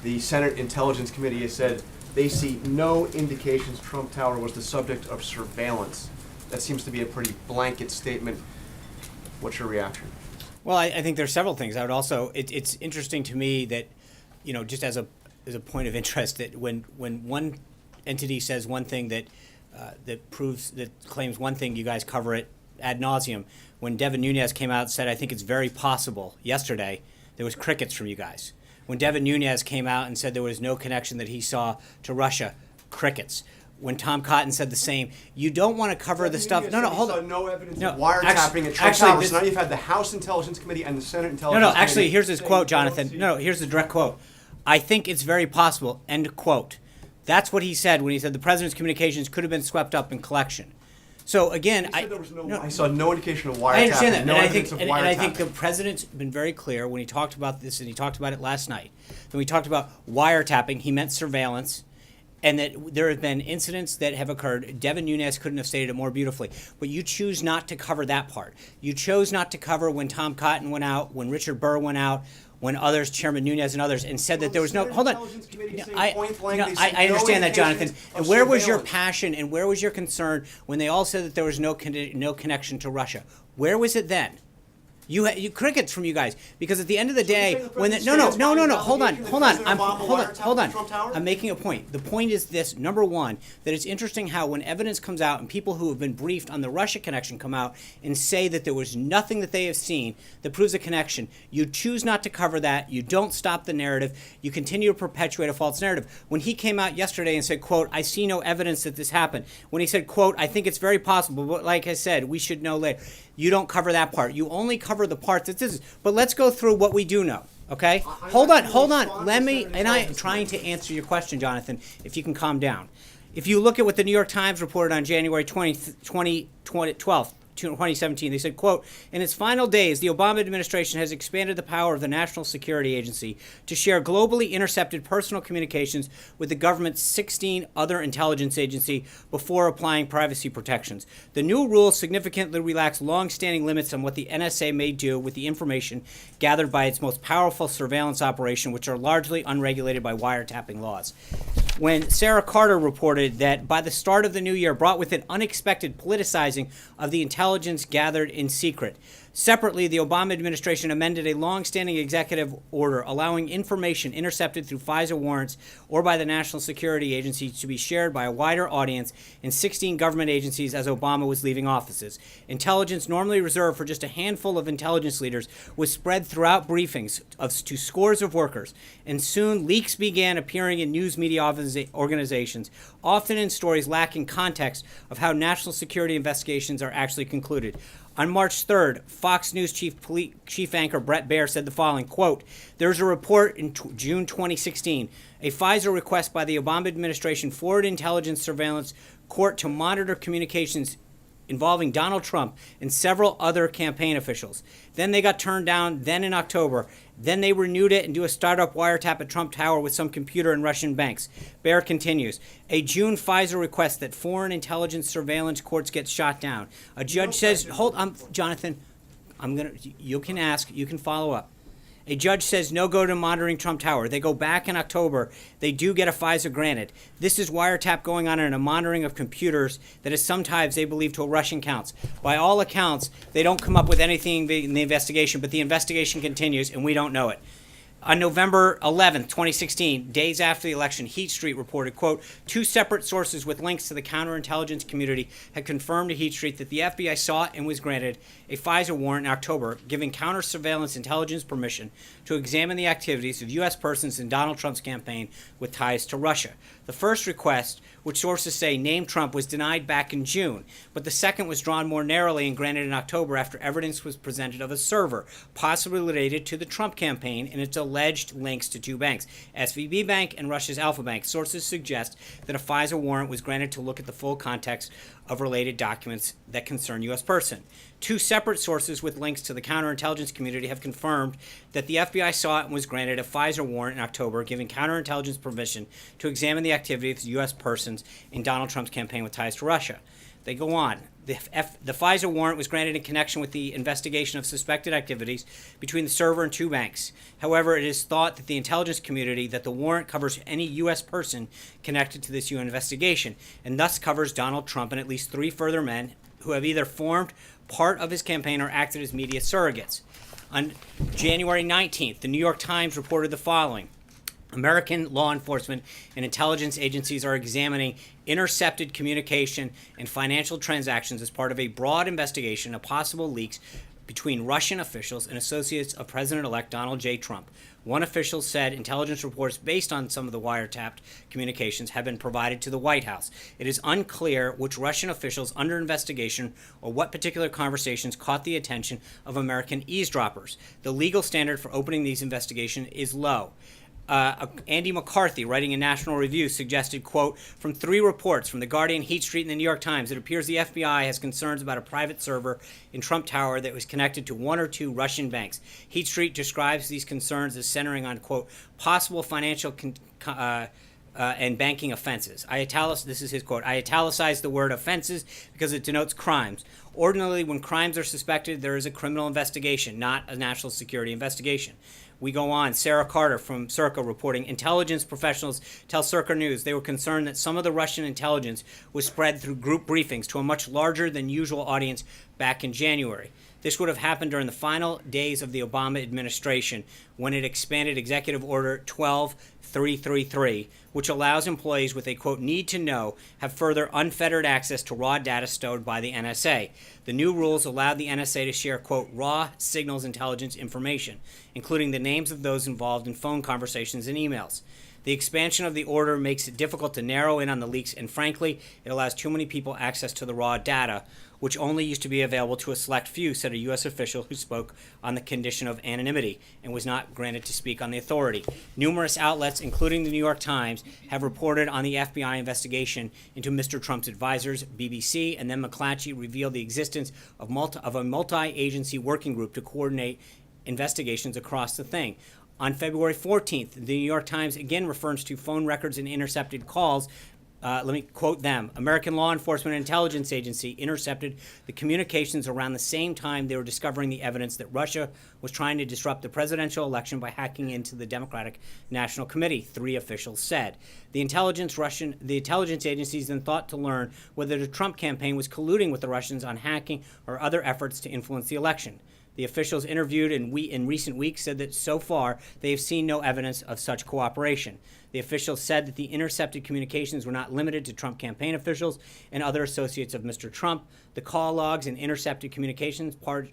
the Senate Intelligence Committee has said they see no indications Trump Tower was the subject of surveillance. That seems to be a pretty blanket statement. What's your reaction? Well, I think there's several things. I would also, it's interesting to me that, just as a point of interest, that when one entity says one thing that claims one thing, you guys cover it ad nauseum. When Devin Nunes came out and said, I think it's very possible, yesterday, there was crickets from you guys. When Devin Nunes came out and said there was no connection that he saw to Russia, crickets. When Tom Cotton said the same, you don't want to cover the stuff. No, hold on. No evidence No, of wiretapping at Trump Tower. So now you've had the House Intelligence Committee and the Senate Intelligence Committee. Actually, here's his quote, Jonathan. No, here's the direct quote. I think it's very possible, end quote. That's what he said when he said the president's communications could have been swept up in collection. So again, I saw no indication of wiretapping. I understand that, no and evidence of wiretapping. I think the president's been very clear when he talked about this, and he talked about it last night. When we talked about wiretapping, he meant surveillance, and that there have been incidents that have occurred. Devin Nunes couldn't have stated it more beautifully, but you choose not to cover that part. You chose not to cover when Tom Cotton went out, when Richard Burr went out, when others, Chairman Nunes and others, and said that there was no. Hold on. I understand that, Jonathan. And where was your passion and where was your concern when they all said that there was no connection to Russia? Where was it then? You crickets from you guys, because at the end of the day, when hold on. I'm making a point. The point is this: number one, that it's interesting how when evidence comes out and people who have been briefed on the Russia connection come out and say that there was nothing that they have seen that proves a connection, you choose not to cover that. You don't stop the narrative. You continue to perpetuate a false narrative. When he came out yesterday and said, "quote, I see no evidence that this happened," when he said, "quote, I think it's very possible, but like I said, we should know later," you don't cover that part. You only cover the part that this is. But let's go through what we do know, okay? Hold on. I'm trying to answer your question, Jonathan, if you can calm down. If you look at what the New York Times reported on January 12th, 2017, they said, quote, in its final days, the Obama administration has expanded the power of the National Security Agency to share globally intercepted personal communications with the government's 16 other intelligence agencies before applying privacy protections. The new rules significantly relax long-standing limits on what the NSA may do with the information gathered by its most powerful surveillance operation, which are largely unregulated by wiretapping laws. When Sarah Carter reported that by the start of the new year brought with it unexpected politicizing of the intelligence gathered in secret. Separately, the Obama administration amended a long-standing executive order allowing information intercepted through FISA warrants or by the National Security Agency to be shared by a wider audience in 16 government agencies as Obama was leaving offices. Intelligence normally reserved for just a handful of intelligence leaders was spread throughout briefings to scores of workers, and soon leaks began appearing in news media organizations, often in stories lacking context of how national security investigations are actually concluded. On March 3rd, Fox News chief anchor Brett Baer said the following, quote, there's a report in June 2016, a FISA request by the Obama administration forwarded intelligence surveillance court to monitor communications involving Donald Trump and several other campaign officials. Then they got turned down, then in October. Then they renewed it and do a startup wiretap at Trump Tower with some computer and Russian banks. Baer continues. A June FISA request that foreign intelligence surveillance courts get shot down. A judge says, Jonathan, you can ask, you can follow up. A judge says no go to monitoring Trump Tower. They go back in October. They do get a FISA granted. This is wiretap going on in a monitoring of computers that is sometimes they believe to a Russian counts. By all accounts, they don't come up with anything in the investigation, but the investigation continues and we don't know it. On November 11th, 2016, days after the election, Heat Street reported, quote, 2 separate sources with links to the counterintelligence community had confirmed to Heat Street that the FBI sought and was granted a FISA warrant in October, giving counter-surveillance intelligence permission to examine the activities of U.S. persons in Donald Trump's campaign with ties to Russia. The first request, which sources say named Trump, was denied back in June, but the second was drawn more narrowly and granted in October after evidence was presented of a server, possibly related to the Trump campaign and its alleged links to 2 banks, SVB Bank and Russia's Alpha Bank. Sources suggest that a FISA warrant was granted to look at the full context of related documents that concern U.S. person. 2 separate sources with links to the counterintelligence community have confirmed that the FBI sought and was granted a FISA warrant in October, giving counterintelligence permission to examine the activity of U.S. persons in Donald Trump's campaign with ties to Russia. They go on. The FISA warrant was granted in connection with the investigation of suspected activities between the server and 2 banks. However, it is thought that the intelligence community that the warrant covers any U.S. person connected to this UN investigation, and thus covers Donald Trump and at least 3 further men who have either formed part of his campaign or acted as media surrogates. On January 19th, the New York Times reported the following. American law enforcement and intelligence agencies are examining intercepted communication and financial transactions as part of a broad investigation of possible leaks between Russian officials and associates of President-elect Donald J. Trump. One official said intelligence reports based on some of the wiretapped communications have been provided to the White House. It is unclear which Russian officials under investigation or what particular conversations caught the attention of American eavesdroppers. The legal standard for opening these investigations is low. Andy McCarthy, writing in National Review, suggested, quote, from 3 reports from The Guardian, Heat Street, and the New York Times, it appears the FBI has concerns about a private server in Trump Tower that was connected to 1 or 2 Russian banks. Heat Street describes these concerns as centering on, quote, possible financial and banking offenses. This is his quote, I italicized the word offenses because it denotes crimes. Ordinarily, when crimes are suspected, there is a criminal investigation, not a national security investigation. We go on. Sarah Carter from Circa reporting, intelligence professionals tell Circa News they were concerned that some of the Russian intelligence was spread through group briefings to a much larger than usual audience back in January. This would have happened during the final days of the Obama administration when it expanded Executive Order 12333, which allows employees with a, quote, need to know have further unfettered access to raw data stored by the NSA. The new rules allowed the NSA to share, quote, raw signals intelligence information, including the names of those involved in phone conversations and emails. The expansion of the order makes it difficult to narrow in on the leaks, and frankly, it allows too many people access to the raw data, which only used to be available to a select few, said a U.S. official who spoke on the condition of anonymity and was not granted to speak on the authority. Numerous outlets, including the New York Times, have reported on the FBI investigation into Mr. Trump's advisors. BBC and then McClatchy revealed the existence of a multi-agency working group to coordinate investigations across the thing. On February 14th, the New York Times again refers to phone records and intercepted calls. Let me quote them. American Law Enforcement and Intelligence Agency intercepted the communications around the same time they were discovering the evidence that Russia was trying to disrupt the presidential election by hacking into the Democratic National Committee, 3 officials said. The intelligence agencies then thought to learn whether the Trump campaign was colluding with the Russians on hacking or other efforts to influence the election. The officials interviewed in recent weeks said that so far they have seen no evidence of such cooperation. The officials said that the intercepted communications were not limited to Trump campaign officials and other associates of Mr. Trump. The call logs and intercepted communications are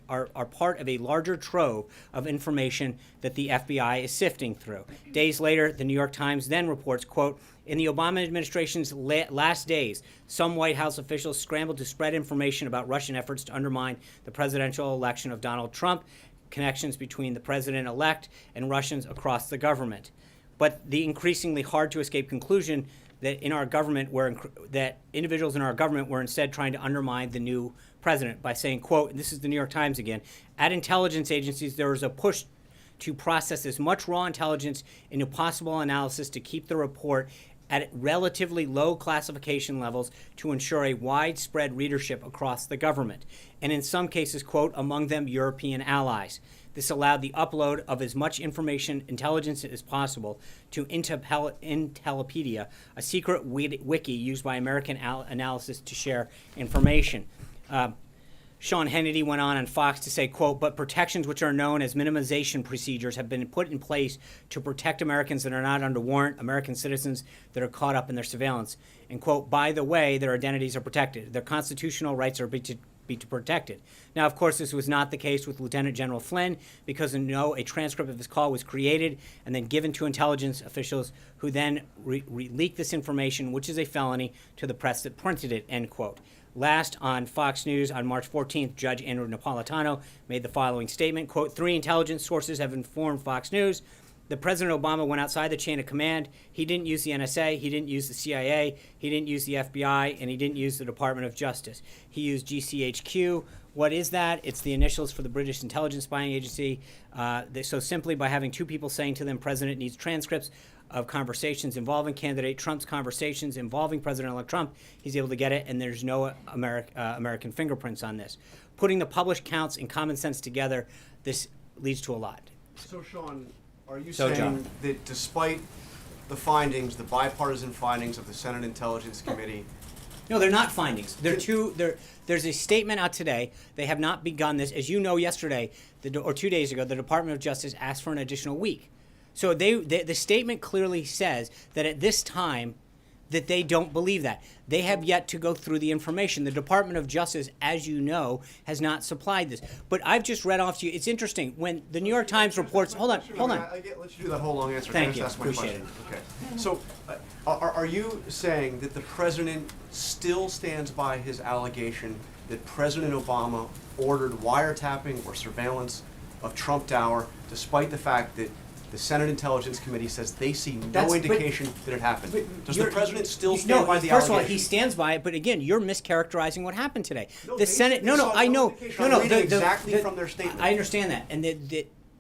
part of a larger trove of information that the FBI is sifting through. Days later, the New York Times then reports, quote, in the Obama administration's last days, some White House officials scrambled to spread information about Russian efforts to undermine the presidential election of Donald Trump, connections between the president-elect and Russians across the government. But the increasingly hard-to-escape conclusion that in our government that individuals in our government were instead trying to undermine the new president by saying, quote, and this is the New York Times again, at intelligence agencies there was a push to process as much raw intelligence into possible analysis to keep the report at relatively low classification levels to ensure a widespread readership across the government, and in some cases, quote, among them European allies. This allowed the upload of as much intelligence as possible to Intellipedia, a secret wiki used by American analysis to share information. Sean Hannity went on Fox to say, quote, but protections which are known as minimization procedures have been put in place to protect Americans that are not under warrant, American citizens that are caught up in their surveillance. And, quote, by the way, their identities are protected. Their constitutional rights are be protected. Now, of course, this was not the case with Lieutenant General Flynn because a transcript of his call was created and then given to intelligence officials who then leaked this information, which is a felony, to the press that printed it, end quote. Last, on Fox News on March 14th, Judge Andrew Napolitano made the following statement, quote, 3 intelligence sources have informed Fox News that President Obama went outside the chain of command. He didn't use the NSA, he didn't use the CIA, he didn't use the FBI, and he didn't use the Department of Justice. He used GCHQ. What is that? It's the initials for the British intelligence spying agency. So simply by having 2 people saying to them, President needs transcripts of conversations involving candidate Trump's conversations involving President-elect Trump, he's able to get it, and there's no American fingerprints on this. Putting the published counts and common sense together, this leads to a lot. So, Sean, are you So, saying John. that despite the findings, the bipartisan findings of the Senate Intelligence Committee, No, they're not findings. There's a statement out today. They have not begun this. As you know, yesterday or 2 days ago, the Department of Justice asked for an additional week. So the statement clearly says that at this time that they don't believe that. They have yet to go through the information. The Department of Justice, as you know, has not supplied this. But I've just read off to you. It's interesting. When the New York Times reports... Hold on. Let's do that whole long answer. Thank you. That's my Appreciate question. Okay. So, are you saying that the president still stands by his allegation that President Obama ordered wiretapping or surveillance of Trump Tower, despite the fact that the Senate Intelligence Committee says they see no indication that it happened? Does the president still stand by the allegation? First of all, he stands by it, but again, you're mischaracterizing what happened today. No, The Senate, I know. I'm reading exactly from their statement. I understand that, and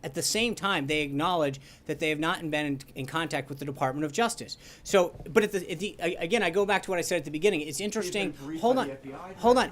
at the same time, they acknowledge that they have not been in contact with the Department of Justice. So, but again, I go back to what I said at the beginning. It's interesting. Hold on.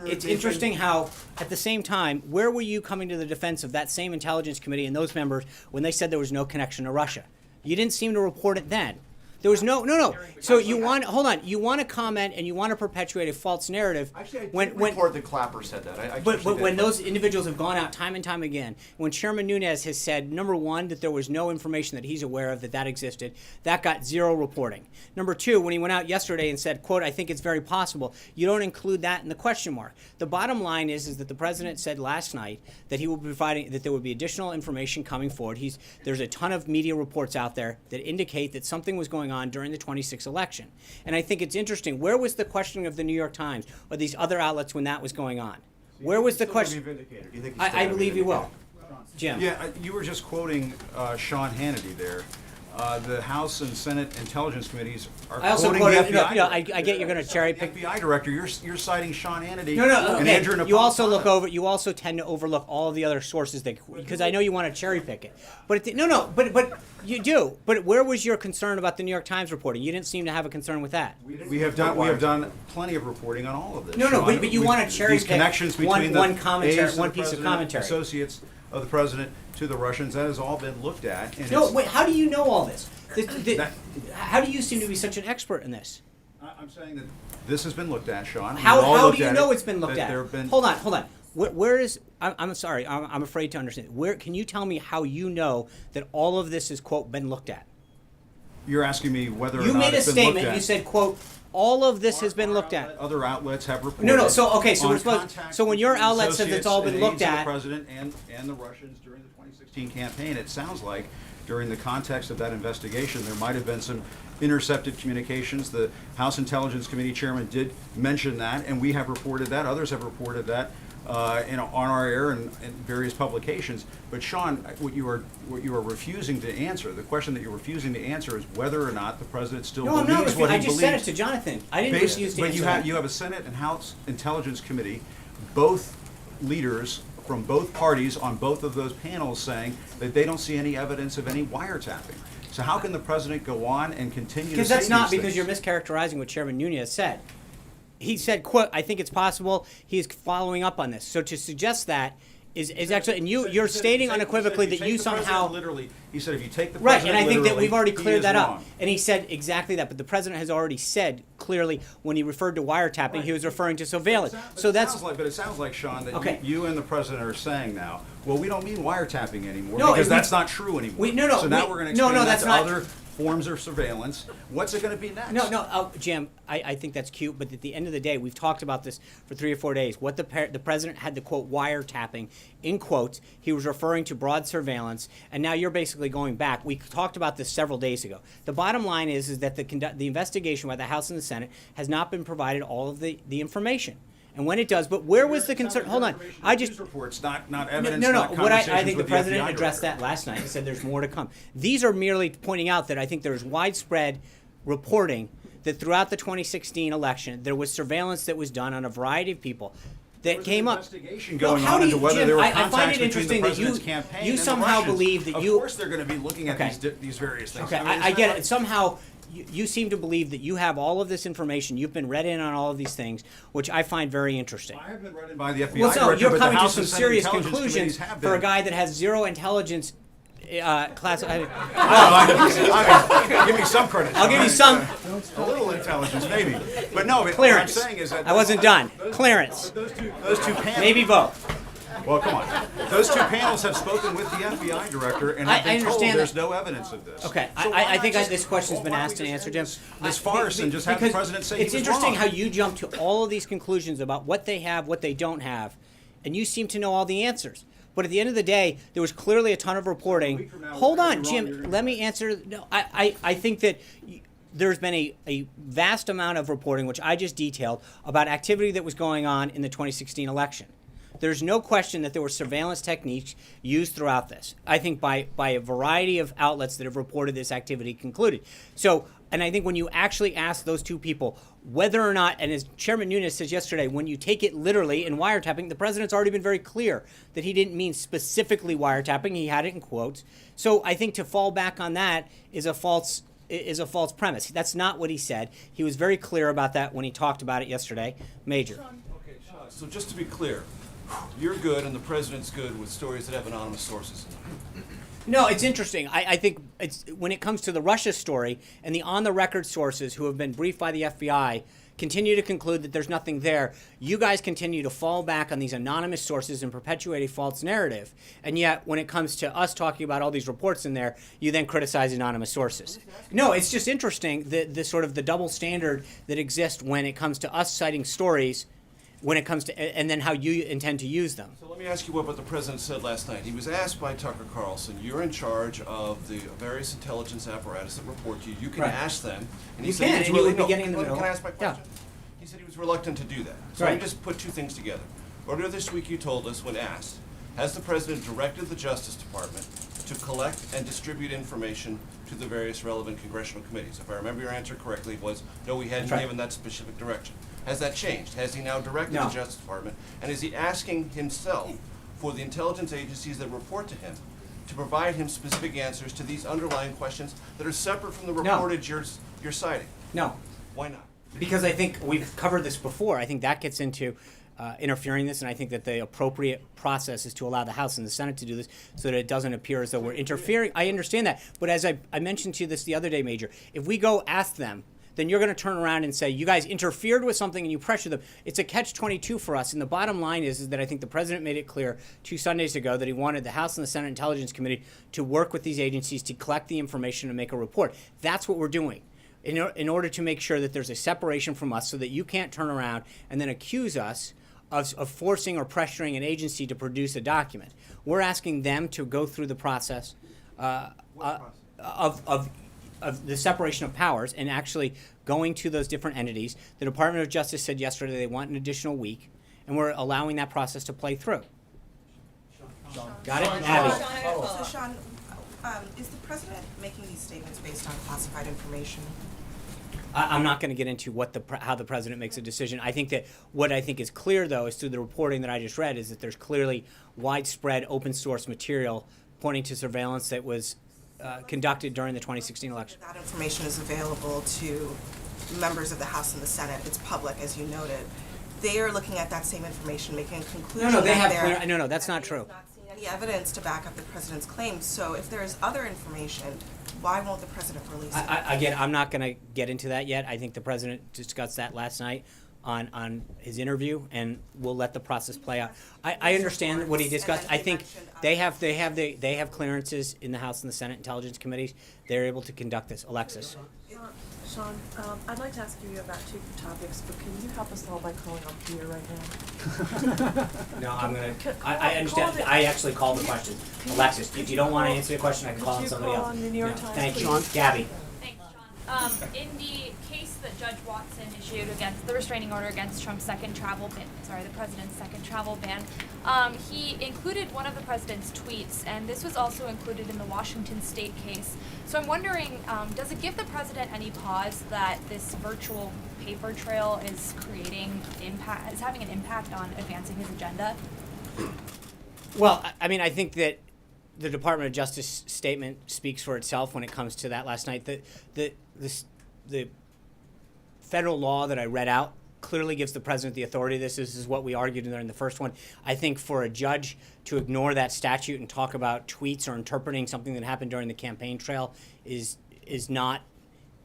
It's interesting how, at the same time, where were you coming to the defense of that same Intelligence Committee and those members when they said there was no connection to Russia? You didn't seem to report it then. There was no. So you want to comment and you want to perpetuate a false narrative. Actually, I did report that Clapper said that. But when those individuals have gone out time and time again, when Chairman Nunes has said, number one, that there was no information that he's aware of that existed, that got 0 reporting. Number 2, when he went out yesterday and said, quote, I think it's very possible, you don't include that in the question mark. The bottom line is that the president said last night that he will be providing, that there would be additional information coming forward. There's a ton of media reports out there that indicate that something was going on during the 26th election. And I think it's interesting. Where was the questioning of the New York Times or these other outlets when that was going on? Where was the question? I believe you will. Jim. Yeah, you were just quoting Sean Hannity there. The House and Senate Intelligence Committees are quoting the FBI. I get you're going to cherry pick. The FBI director, you're citing Sean Hannity No. and Andrew Napolitano. You also tend to overlook all of the other sources because I know you want to cherry pick it. But you do. But where was your concern about the New York Times reporting? You didn't seem to have a concern with that. We have done plenty of reporting on all of this. No, but you want to cherry these pick connections between one piece of commentary. Associates of the president to the Russians. That has all been looked at. And wait. How do you know all this? How do you seem to be such an expert in this? I'm saying that this has been looked at, Sean. How do you know it's been looked at? Hold on. Where is? I'm sorry. I'm afraid to understand. Where can you tell me how you know that all of this is quote been looked at? You're asking me whether you or not made a it's been looked statement. at. You said quote. All of this has been looked at. Other outlets have reported. No. So when your outlet says it's all been looked at, the president and the Russians during the 2016 campaign, it sounds like during the context of that investigation, there might have been some intercepted communications. The House Intelligence Committee chairman did mention that, and we have reported that. Others have reported that. on our air and various publications. But Sean, what you are refusing to answer, the question that you're refusing to answer is whether or not the president still No, I'm believes not. what he I just believes. said it to Jonathan. I didn't refuse to But answer you have a Senate and House Intelligence Committee, both leaders from both parties on both of those panels saying that they don't see any evidence of any wiretapping. So how can the president go on and continue to say Because that's not these because things? you're mischaracterizing what Chairman Nunez said. He said, quote, I think it's possible he's following up on this. So to suggest that is actually, and you're stating unequivocally that you somehow... Literally, he said if you take the Right, president and I think that literally, we've already he cleared is that wrong. up. And he said exactly that, but the president has already said clearly when he referred to wiretapping, he was referring to surveillance. So that's... But it sounds like, Sean, that Okay. you and the president are saying now, well, we don't mean wiretapping anymore No, because and we- that's not true anymore. No, so now we're going to no, expand no, that that's to not- other forms of surveillance. What's it going to be next? No, Jim, I think that's cute, but at the end of the day, we've talked about this for 3 or 4 days. What the president had the quote wiretapping in quotes. He was referring to broad surveillance, and now you're basically going back. We talked about this several days ago. The bottom line is that the investigation by the House and the Senate has not been provided all of the information. And when it does, but where was the concern? Hold on, I just reports, not evidence. No. Not What I conversations think the with president FBI addressed director. that last night and said there's more to come. These are merely pointing out that I think there's widespread reporting that throughout the 2016 election there was surveillance that was done on a variety of people that came up. Investigation Well, going how on do into you- whether Jim, there were I contacts find it between interesting the that you- president's campaign you and the somehow Russians. believe that of you- course, they're going to be looking at Okay. these various things. Okay, I mean, I isn't get that it. Somehow, you seem to believe that you have all of this information. You've been read in on all of these things, which I find very interesting. I have been read in by the FBI Well, no, director, you're but the coming to House some and Senate serious intelligence conclusions committees have for a been. guy that has zero intelligence class. Give me some credit. I'll give you some. A little intelligence, maybe. But no, but Clearance. what I'm saying is that I wasn't done. Clearance. Those two panels. Maybe both. Well, come on. Those two panels have spoken with the FBI director, and I I've been told understand there's that. no evidence of this. Okay, So why I not think just- this question's been why don't asked we and just answered, end Jim. This farce and just have the Because president say it's he was interesting wrong. how you jump to all of these conclusions about what they have, what they don't have, and you seem to know all the answers. But at the end of the day, there was clearly a ton of reporting. Hold on, Jim. Let me answer. No, I think that there's been a vast amount of reporting, which I just detailed, about activity that was going on in the 2016 election. There's no question that there were surveillance techniques used throughout this. I think by a variety of outlets that have reported this activity concluded. So, and I think when you actually ask those two people whether or not, and as Chairman Nunes says yesterday, when you take it literally in wiretapping, the president's already been very clear that he didn't mean specifically wiretapping. He had it in quotes. So I think to fall back on that is a false premise. That's not what he said. He was very clear about that when he talked about it yesterday. Major. Okay, Sean, so just to be clear, you're good and the president's good with stories that have anonymous sources in them. No, it's interesting. I think it's when it comes to the Russia story and the on-the-record sources who have been briefed by the FBI continue to conclude that there's nothing there. You guys continue to fall back on these anonymous sources and perpetuate a false narrative. And yet, when it comes to us talking about all these reports in there, you then criticize anonymous sources. No, it's just interesting the sort of the double standard that exists when it comes to us citing stories, when it comes to and then how you intend to use them. So let me ask you what the president said last night. He was asked by Tucker Carlson, you're in charge of the various intelligence apparatus that report to you. You can Right. ask them. And You he said he can, was and you really- would be no, getting in the can middle. I ask my Yeah. question? He said he was reluctant to do that. So let Right. me just put two things together. Earlier this week you told us when asked, has the president directed the Justice Department to collect and distribute information to the various relevant congressional committees? If I remember your answer correctly, it was no, we hadn't That's right. given that specific direction. Has that changed? Has he now directed No. the Justice Department? And is he asking himself for the intelligence agencies that report to him to provide him specific answers to these underlying questions that are separate from the No. reportage you're citing? No. Why not? Because I think we've covered this before. I think that gets into interfering this, and I think that the appropriate process is to allow the House and the Senate to do this so that it doesn't appear as though we're interfering. I understand that. But as I mentioned to you this the other day, Major, if we go ask them, then you're going to turn around and say, you guys interfered with something and you pressure them. It's a catch-22 for us. And the bottom line is that I think the president made it clear 2 Sundays ago that he wanted the House and the Senate Intelligence Committee to work with these agencies to collect the information and make a report. That's what we're doing in order to make sure that there's a separation from us so that you can't turn around and then accuse us of forcing or pressuring an agency to produce a document. We're asking them to go through the process of the separation of powers and actually going to those different entities. The Department of Justice said yesterday they want an additional week, and we're allowing that process to play through. Got it? Abby? So Sean, is the president making these statements based on classified information? I'm not going to get into how the president makes a decision. I think that what I think is clear, though, is through the reporting that I just read, is that there's clearly widespread open source material pointing to surveillance that was conducted during the 2016 election. That information is available to members of the House and the Senate. It's public, as you noted. They are looking at that same information, making a conclusion. No, they that have they're- clear. No, that's not true. not seen any evidence to back up the president's claims. So if there is other information, why won't the president release it? Again, I'm not going to get into that yet. I think the president discussed that last night on his interview, and we'll let the process play out. I understand what he discussed. I think they have clearances in the House and the Senate Intelligence Committees. They're able to conduct this. Alexis. Sean, I'd like to ask you about two topics, but can you help us all by calling on Peter right now? No, I'm going to. I understand. I actually called the question. Alexis, if you don't want to answer the question, I can call on somebody else. on the New York No, Times, thank you. please? Gabby. Thanks, John. In the case that Judge Watson issued against the restraining order against Trump's the president's second travel ban, he included one of the president's tweets, and this was also included in the Washington State case. So I'm wondering, does it give the president any pause that this virtual paper trail is having an impact on advancing his agenda? Well, I mean, I think that the Department of Justice statement speaks for itself when it comes to that last night. The federal law that I read out clearly gives the president the authority. This is what we argued during the first one. I think for a judge to ignore that statute and talk about tweets or interpreting something that happened during the campaign trail is not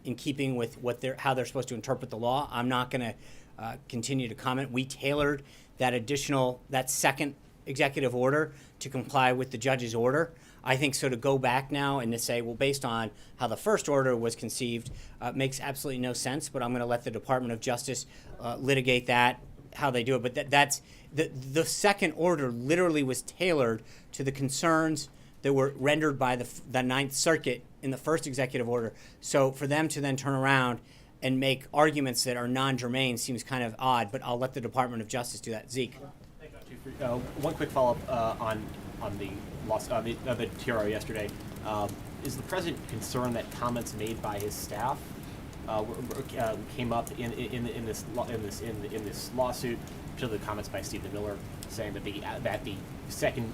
in keeping with how they're supposed to interpret the law. I'm not going to continue to comment. We tailored that second executive order to comply with the judge's order. I think so to go back now and to say, well, based on how the first order was conceived, makes absolutely no sense. But I'm going to let the Department of Justice litigate that, how they do it. But that's the second order literally was tailored to the concerns that were rendered by the Ninth Circuit in the first executive order. So for them to then turn around and make arguments that are non-germane seems kind of odd. But I'll let the Department of Justice do that. Zeke. One quick follow-up on the loss of the TRO yesterday. Is the president concerned that comments made by his staff came up in this lawsuit? Particularly the comments by Stephen Miller saying that the second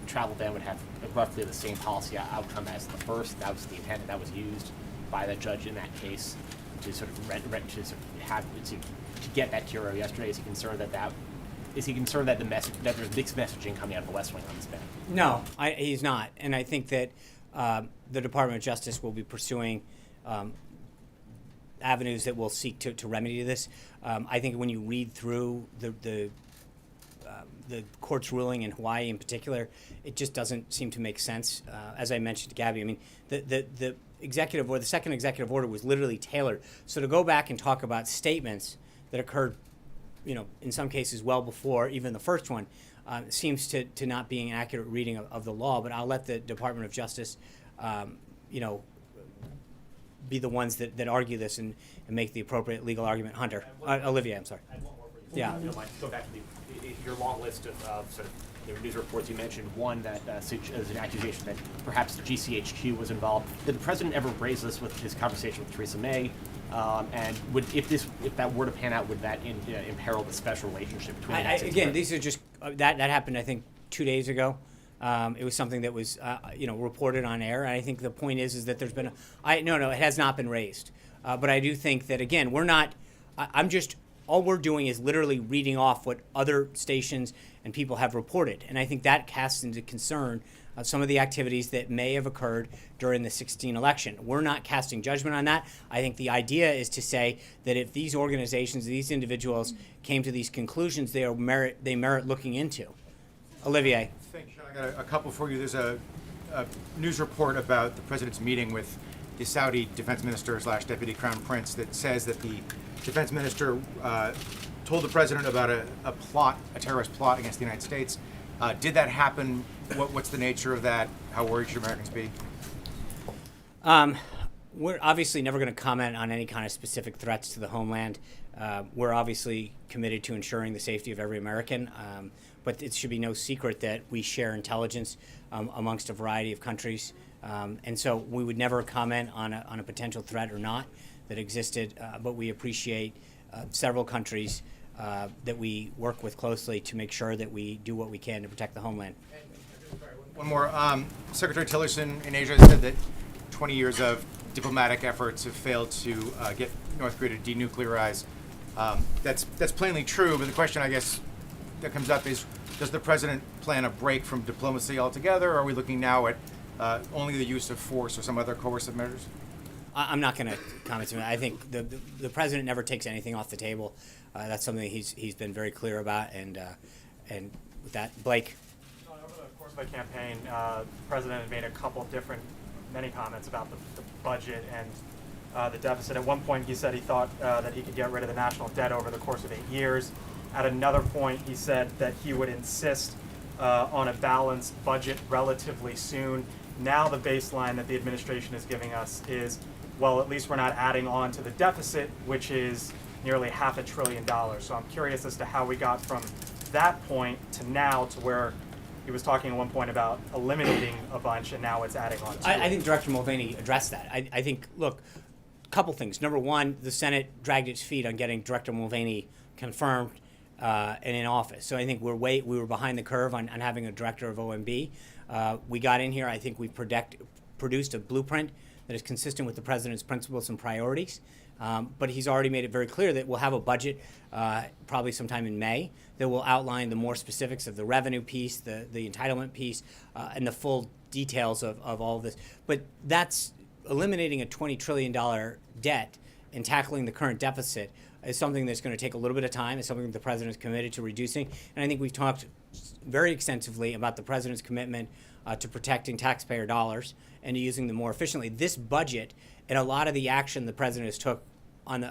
travel ban would have roughly the same policy outcome as the first. That was the intent, and that was used by the judge in that case to sort of to get that TRO yesterday. Is he concerned that that there's mixed messaging coming out of the West Wing on this ban? No, he's not. And I think that the Department of Justice will be pursuing avenues that will seek to remedy this. I think when you read through the court's ruling in Hawaii in particular, it just doesn't seem to make sense. As I mentioned to Gabby, I mean, the executive or the second executive order was literally tailored. So to go back and talk about statements that occurred, in some cases well before even the first one, seems to not being an accurate reading of the law. But I'll let the Department of Justice, be the ones that argue this and make the appropriate legal argument. Hunter, Olivia, I'm sorry. I have one more for you. Yeah. If you don't mind, go back to your long list of sort of the news reports. You mentioned one that is an accusation that perhaps the GCHQ was involved. Did the president ever raise this with his conversation with Theresa May? And if that were to pan out, would that imperil the special relationship between the United States? Again, these are just that happened, I think, 2 days ago. It was something that was reported on air. And I think the point is that there's been it has not been raised. But I do think that, again, all we're doing is literally reading off what other stations and people have reported. And I think that casts into concern some of the activities that may have occurred during the 2016 election. We're not casting judgment on that. I think the idea is to say that if these organizations, these individuals came to these conclusions, they merit looking into. Olivier. Thank you, Sean. I got a couple for you. There's a news report about the president's meeting with the Saudi defense minister / deputy crown prince that says that the defense minister told the president about a terrorist plot against the United States. Did that happen? What's the nature of that? How worried should Americans be? We're obviously never going to comment on any kind of specific threats to the homeland. We're obviously committed to ensuring the safety of every American, but it should be no secret that we share intelligence amongst a variety of countries. And so we would never comment on a potential threat or not that existed, but we appreciate several countries that we work with closely to make sure that we do what we can to protect the homeland. One more. Secretary Tillerson in Asia said that 20 years of diplomatic efforts have failed to get North Korea to denuclearize. That's plainly true, but the question, I guess, that comes up is, does the president plan a break from diplomacy altogether, or are we looking now at only the use of force or some other coercive measures? I'm not going to comment on that. I think the president never takes anything off the table. That's something he's been very clear about, and with that, Blake. Over the course of the campaign, the president had made a couple different, many comments about the budget and the deficit. At one point, he said he thought that he could get rid of the national debt over the course of 8 years. At another point, he said that he would insist on a balanced budget relatively soon. Now the baseline that the administration is giving us is, well, at least we're not adding on to the deficit, which is nearly $500 billion. So I'm curious as to how we got from that point to now to where he was talking at one point about eliminating a bunch, and now it's adding on to I think Director Mulvaney addressed that. I think, look, a couple things. Number one, the Senate dragged its feet on getting Director Mulvaney confirmed and in office. So I think we were behind the curve on having a director of OMB. We got in here. I think we produced a blueprint that is consistent with the president's principles and priorities. But he's already made it very clear that we'll have a budget probably sometime in May that will outline the more specifics of the revenue piece, the entitlement piece, and the full details of all of this. But that's eliminating a $20 trillion debt and tackling the current deficit is something that's going to take a little bit of time. It's something that the president is committed to reducing. And I think we've talked very extensively about the president's commitment to protecting taxpayer dollars and to using them more efficiently. This budget and a lot of the action the president has took on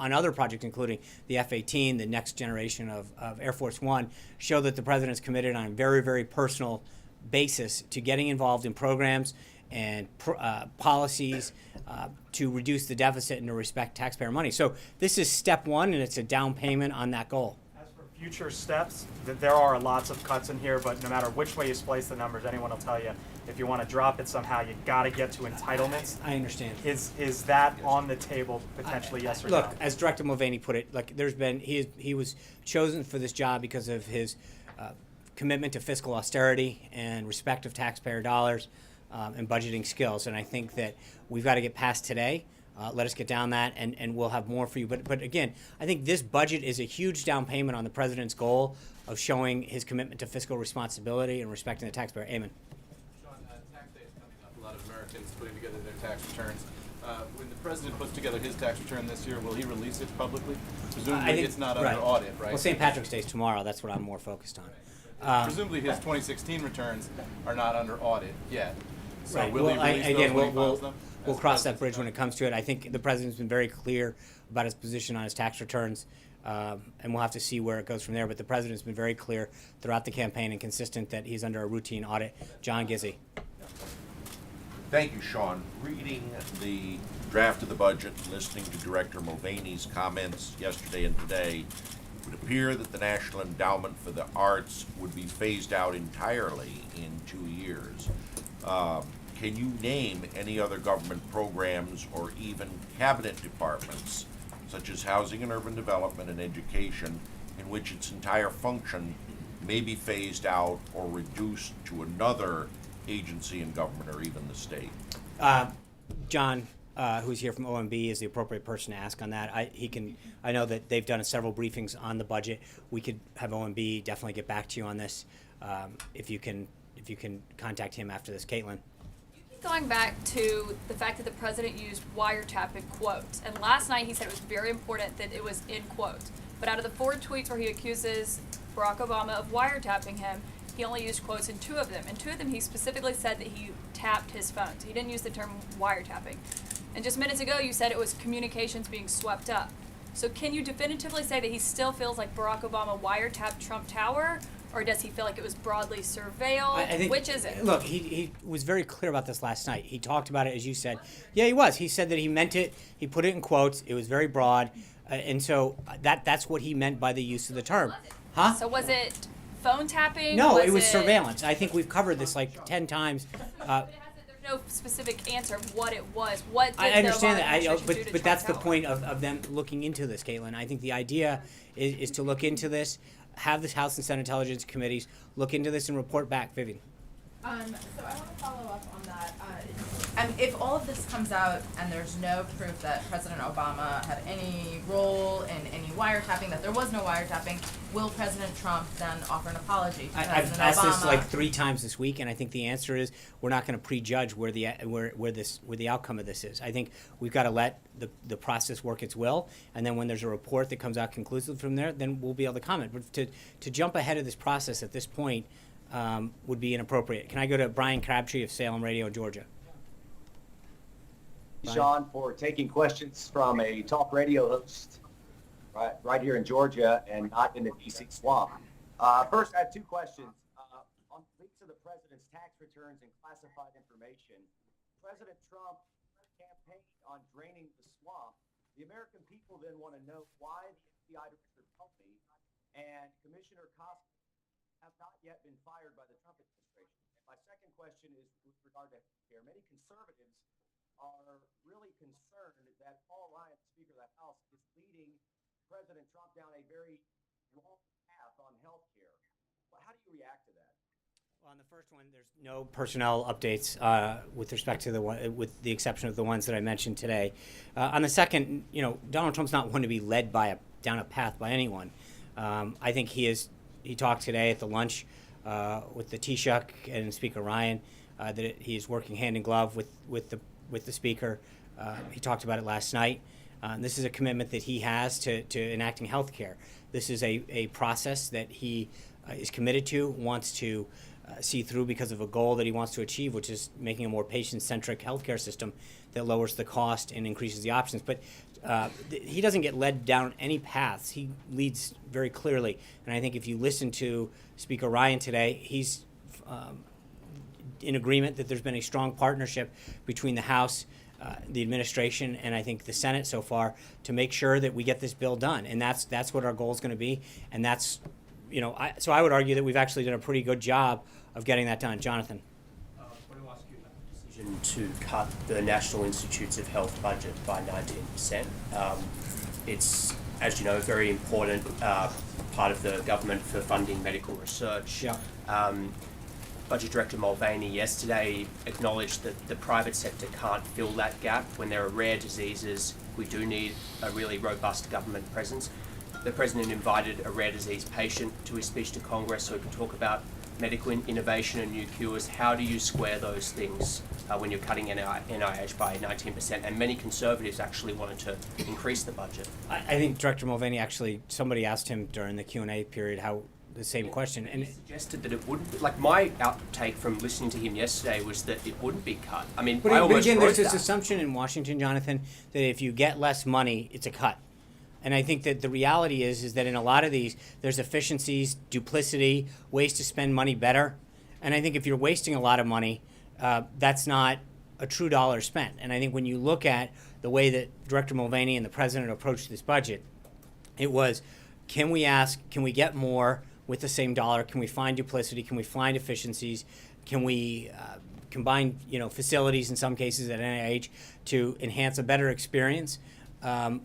on other projects, including the F-18, the next generation of Air Force One, show that the president is committed on a very, very personal basis to getting involved in programs and policies to reduce the deficit and to respect taxpayer money. So this is step one, and it's a down payment on that goal. As for future steps, there are lots of cuts in here, but no matter which way you splice the numbers, anyone will tell you, if you want to drop it somehow, you got to get to entitlements. I understand. Is that on the table potentially, yes or no? Look, as Director Mulvaney put it, like he was chosen for this job because of his commitment to fiscal austerity and respect of taxpayer dollars and budgeting skills. And I think that we've got to get past today. Let us get down that, and we'll have more for you. But again, I think this budget is a huge down payment on the president's goal of showing his commitment to fiscal responsibility and respecting the taxpayer. Amen. Tax day is coming up. A lot of Americans putting together their tax returns. When the president puts together his tax return this year, will he release it publicly? Presumably it's not under audit, right? Well, St. Patrick's Day is tomorrow. That's what I'm more focused on. Presumably his 2016 returns are not under audit yet. So right. will he release those when he files them? We'll cross that bridge when it comes to it. I think the president's been very clear about his position on his tax returns, and we'll have to see where it goes from there. But the president's been very clear throughout the campaign and consistent that he's under a routine audit. John Gizzi. Thank you, Sean. Reading the draft of the budget and listening to Director Mulvaney's comments yesterday and today, it would appear that the National Endowment for the Arts would be phased out entirely in 2 years. Can you name any other government programs or even cabinet departments, such as housing and urban development and education, in which its entire function may be phased out or reduced to another agency in government or even the state? John, who's here from OMB, is the appropriate person to ask on that. I know that they've done several briefings on the budget. We could have OMB definitely get back to you on this if you can contact him after this. Caitlin. Going back to the fact that the president used wiretap in quotes, and last night he said it was very important that it was in quotes. But out of the 4 tweets where he accuses Barack Obama of wiretapping him, he only used quotes in 2 of them. In 2 of them, he specifically said that he tapped his phone. So he didn't use the term wiretapping. And just minutes ago, you said it was communications being swept up. So can you definitively say that he still feels like Barack Obama wiretapped Trump Tower? Or does he feel like it was broadly surveilled? I think, which is it? Look, he was very clear about this last night. He talked about it, as you said. Yeah, he was. He said that he meant it. He put it in quotes. It was very broad. And so that's what he meant by the use of the term. Huh? So was it phone tapping? No, it was surveillance. I think we've covered this like 10 times. There's no specific answer of what it was. What did I understand the that, Obama administration do to but try that's to the help? point of them looking into this, Caitlin. I think the idea is to look into this, have the House and Senate Intelligence Committees look into this and report back. Vivian. So I want to follow up on that. If all of this comes out and there's no proof that President Obama had any role in any wiretapping, that there was no wiretapping, will President Trump then offer an apology to I've President asked this Obama? like 3 times this week, and I think the answer is we're not going to prejudge where the outcome of this is. I think we've got to let the process work its will, and then when there's a report that comes out conclusive from there, then we'll be able to comment. But to jump ahead of this process at this point would be inappropriate. Can I go to Brian Crabtree of Salem Radio, Georgia? Sean, for taking questions from a talk radio host right here in Georgia and not in the DC swamp. First, I have 2 questions. On leaks of the president's tax returns and classified information, President Trump campaigned on draining the swamp. The American people then want to know why the FBI director Comey and Commissioner Acosta have not yet been fired by the Trump administration. And my second question is with regard to healthcare. Many conservatives are really concerned that Paul Ryan, Speaker of the House, is leading President Trump down a very long path on health care. Well, how do you react to that? Well, on the first one, there's no personnel updates with respect to with the exception of the ones that I mentioned today. On the second, Donald Trump's not one to be led down a path by anyone. I think he talked today at the lunch with the Taoiseach and Speaker Ryan that he is working hand in glove with the Speaker. He talked about it last night. This is a commitment that he has to enacting health care. This is a process that he is committed to, wants to see through because of a goal that he wants to achieve, which is making a more patient-centric healthcare system that lowers the cost and increases the options. But he doesn't get led down any paths. He leads very clearly. And I think if you listen to Speaker Ryan today, he's in agreement that there's been a strong partnership between the House, the administration, and I think the Senate so far to make sure that we get this bill done. And that's what our goal is going to be. And that's, so I would argue that we've actually done a pretty good job of getting that done. Jonathan. I want to ask you about the decision to cut the National Institutes of Health budget by 19%. It's, as you know, a very important part of the government for funding medical research. Yeah. Budget Director Mulvaney yesterday acknowledged that the private sector can't fill that gap. When there are rare diseases, we do need a really robust government presence. The President invited a rare disease patient to his speech to Congress so he could talk about medical innovation and new cures. How do you square those things when you're cutting NIH by 19%? And many conservatives actually wanted to increase the budget. I think Director Mulvaney somebody asked him during the Q&A period the same question. And he suggested that it wouldn't be, my outtake from listening to him yesterday was that it wouldn't be cut. I mean, But I almost again, wrote there's this that. assumption in Washington, Jonathan, that if you get less money, it's a cut. And I think that the reality is that in a lot of these, there's efficiencies, duplicity, ways to spend money better. And I think if you're wasting a lot of money, that's not a true dollar spent. And I think when you look at the way that Director Mulvaney and the President approached this budget, it was, can we get more with the same dollar? Can we find duplicity? Can we find efficiencies? Can we combine, facilities in some cases at NIH to enhance a better experience,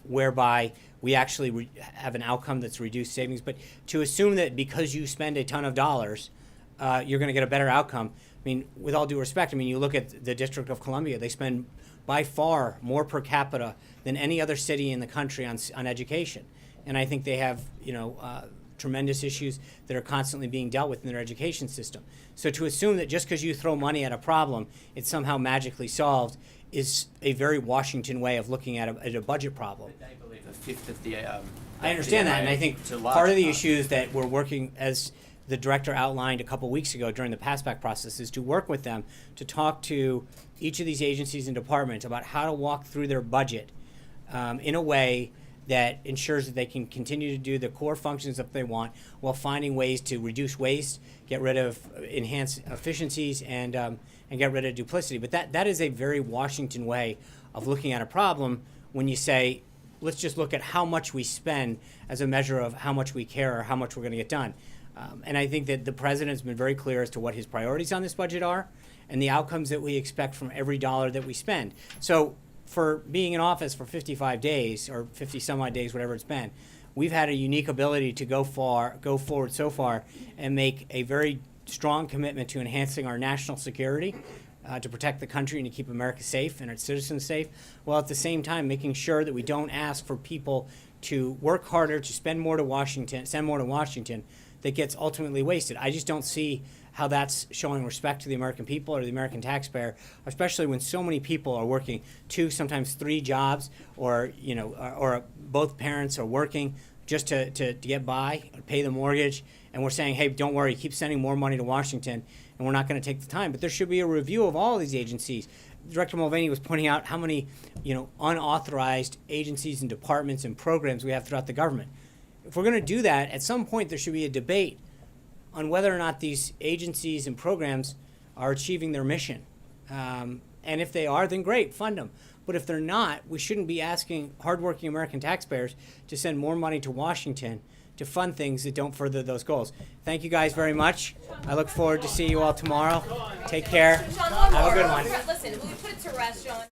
whereby we actually have an outcome that's reduced savings? But to assume that because you spend a ton of dollars, you're going to get a better outcome. I mean, with all due respect, you look at the District of Columbia, they spend by far more per capita than any other city in the country on education. And I think they have, tremendous issues that are constantly being dealt with in their education system. So to assume that just because you throw money at a problem, it's somehow magically solved is a very Washington way of looking at a budget problem. They believe a fifth of the. I understand that, and I think part of the issues that we're working, as the director outlined a couple weeks ago during the passback process, is to work with them to talk to each of these agencies and departments about how to walk through their budget in a way that ensures that they can continue to do the core functions that they want while finding ways to reduce waste, enhance efficiencies, and get rid of duplicity. But that is a very Washington way of looking at a problem when you say let's just look at how much we spend as a measure of how much we care or how much we're going to get done. And I think that the president's been very clear as to what his priorities on this budget are and the outcomes that we expect from every dollar that we spend. So for being in office for 55 days or 50 some odd days, whatever it's been, we've had a unique ability to go forward so far and make a very strong commitment to enhancing our national security, to protect the country and to keep America safe and its citizens safe, while at the same time making sure that we don't ask for people to work harder, to send more to Washington, that gets ultimately wasted. I just don't see how that's showing respect to the American people or the American taxpayer, especially when so many people are working 2, sometimes 3 jobs, or or both parents are working just to get by, pay the mortgage, and we're saying, hey, don't worry, keep sending more money to Washington, and we're not going to take the time. But there should be a review of all of these agencies. Director Mulvaney was pointing out how many unauthorized agencies and departments and programs we have throughout the government. If we're going to do that, at some point there should be a debate on whether or not these agencies and programs are achieving their mission. And if they are, then great, fund them. But if they're not, we shouldn't be asking hardworking American taxpayers to send more money to Washington to fund things that don't further those goals. Thank you guys very much. I look forward to seeing you all tomorrow. Take care. Have a good one. Listen, will you put it to rest, Sean?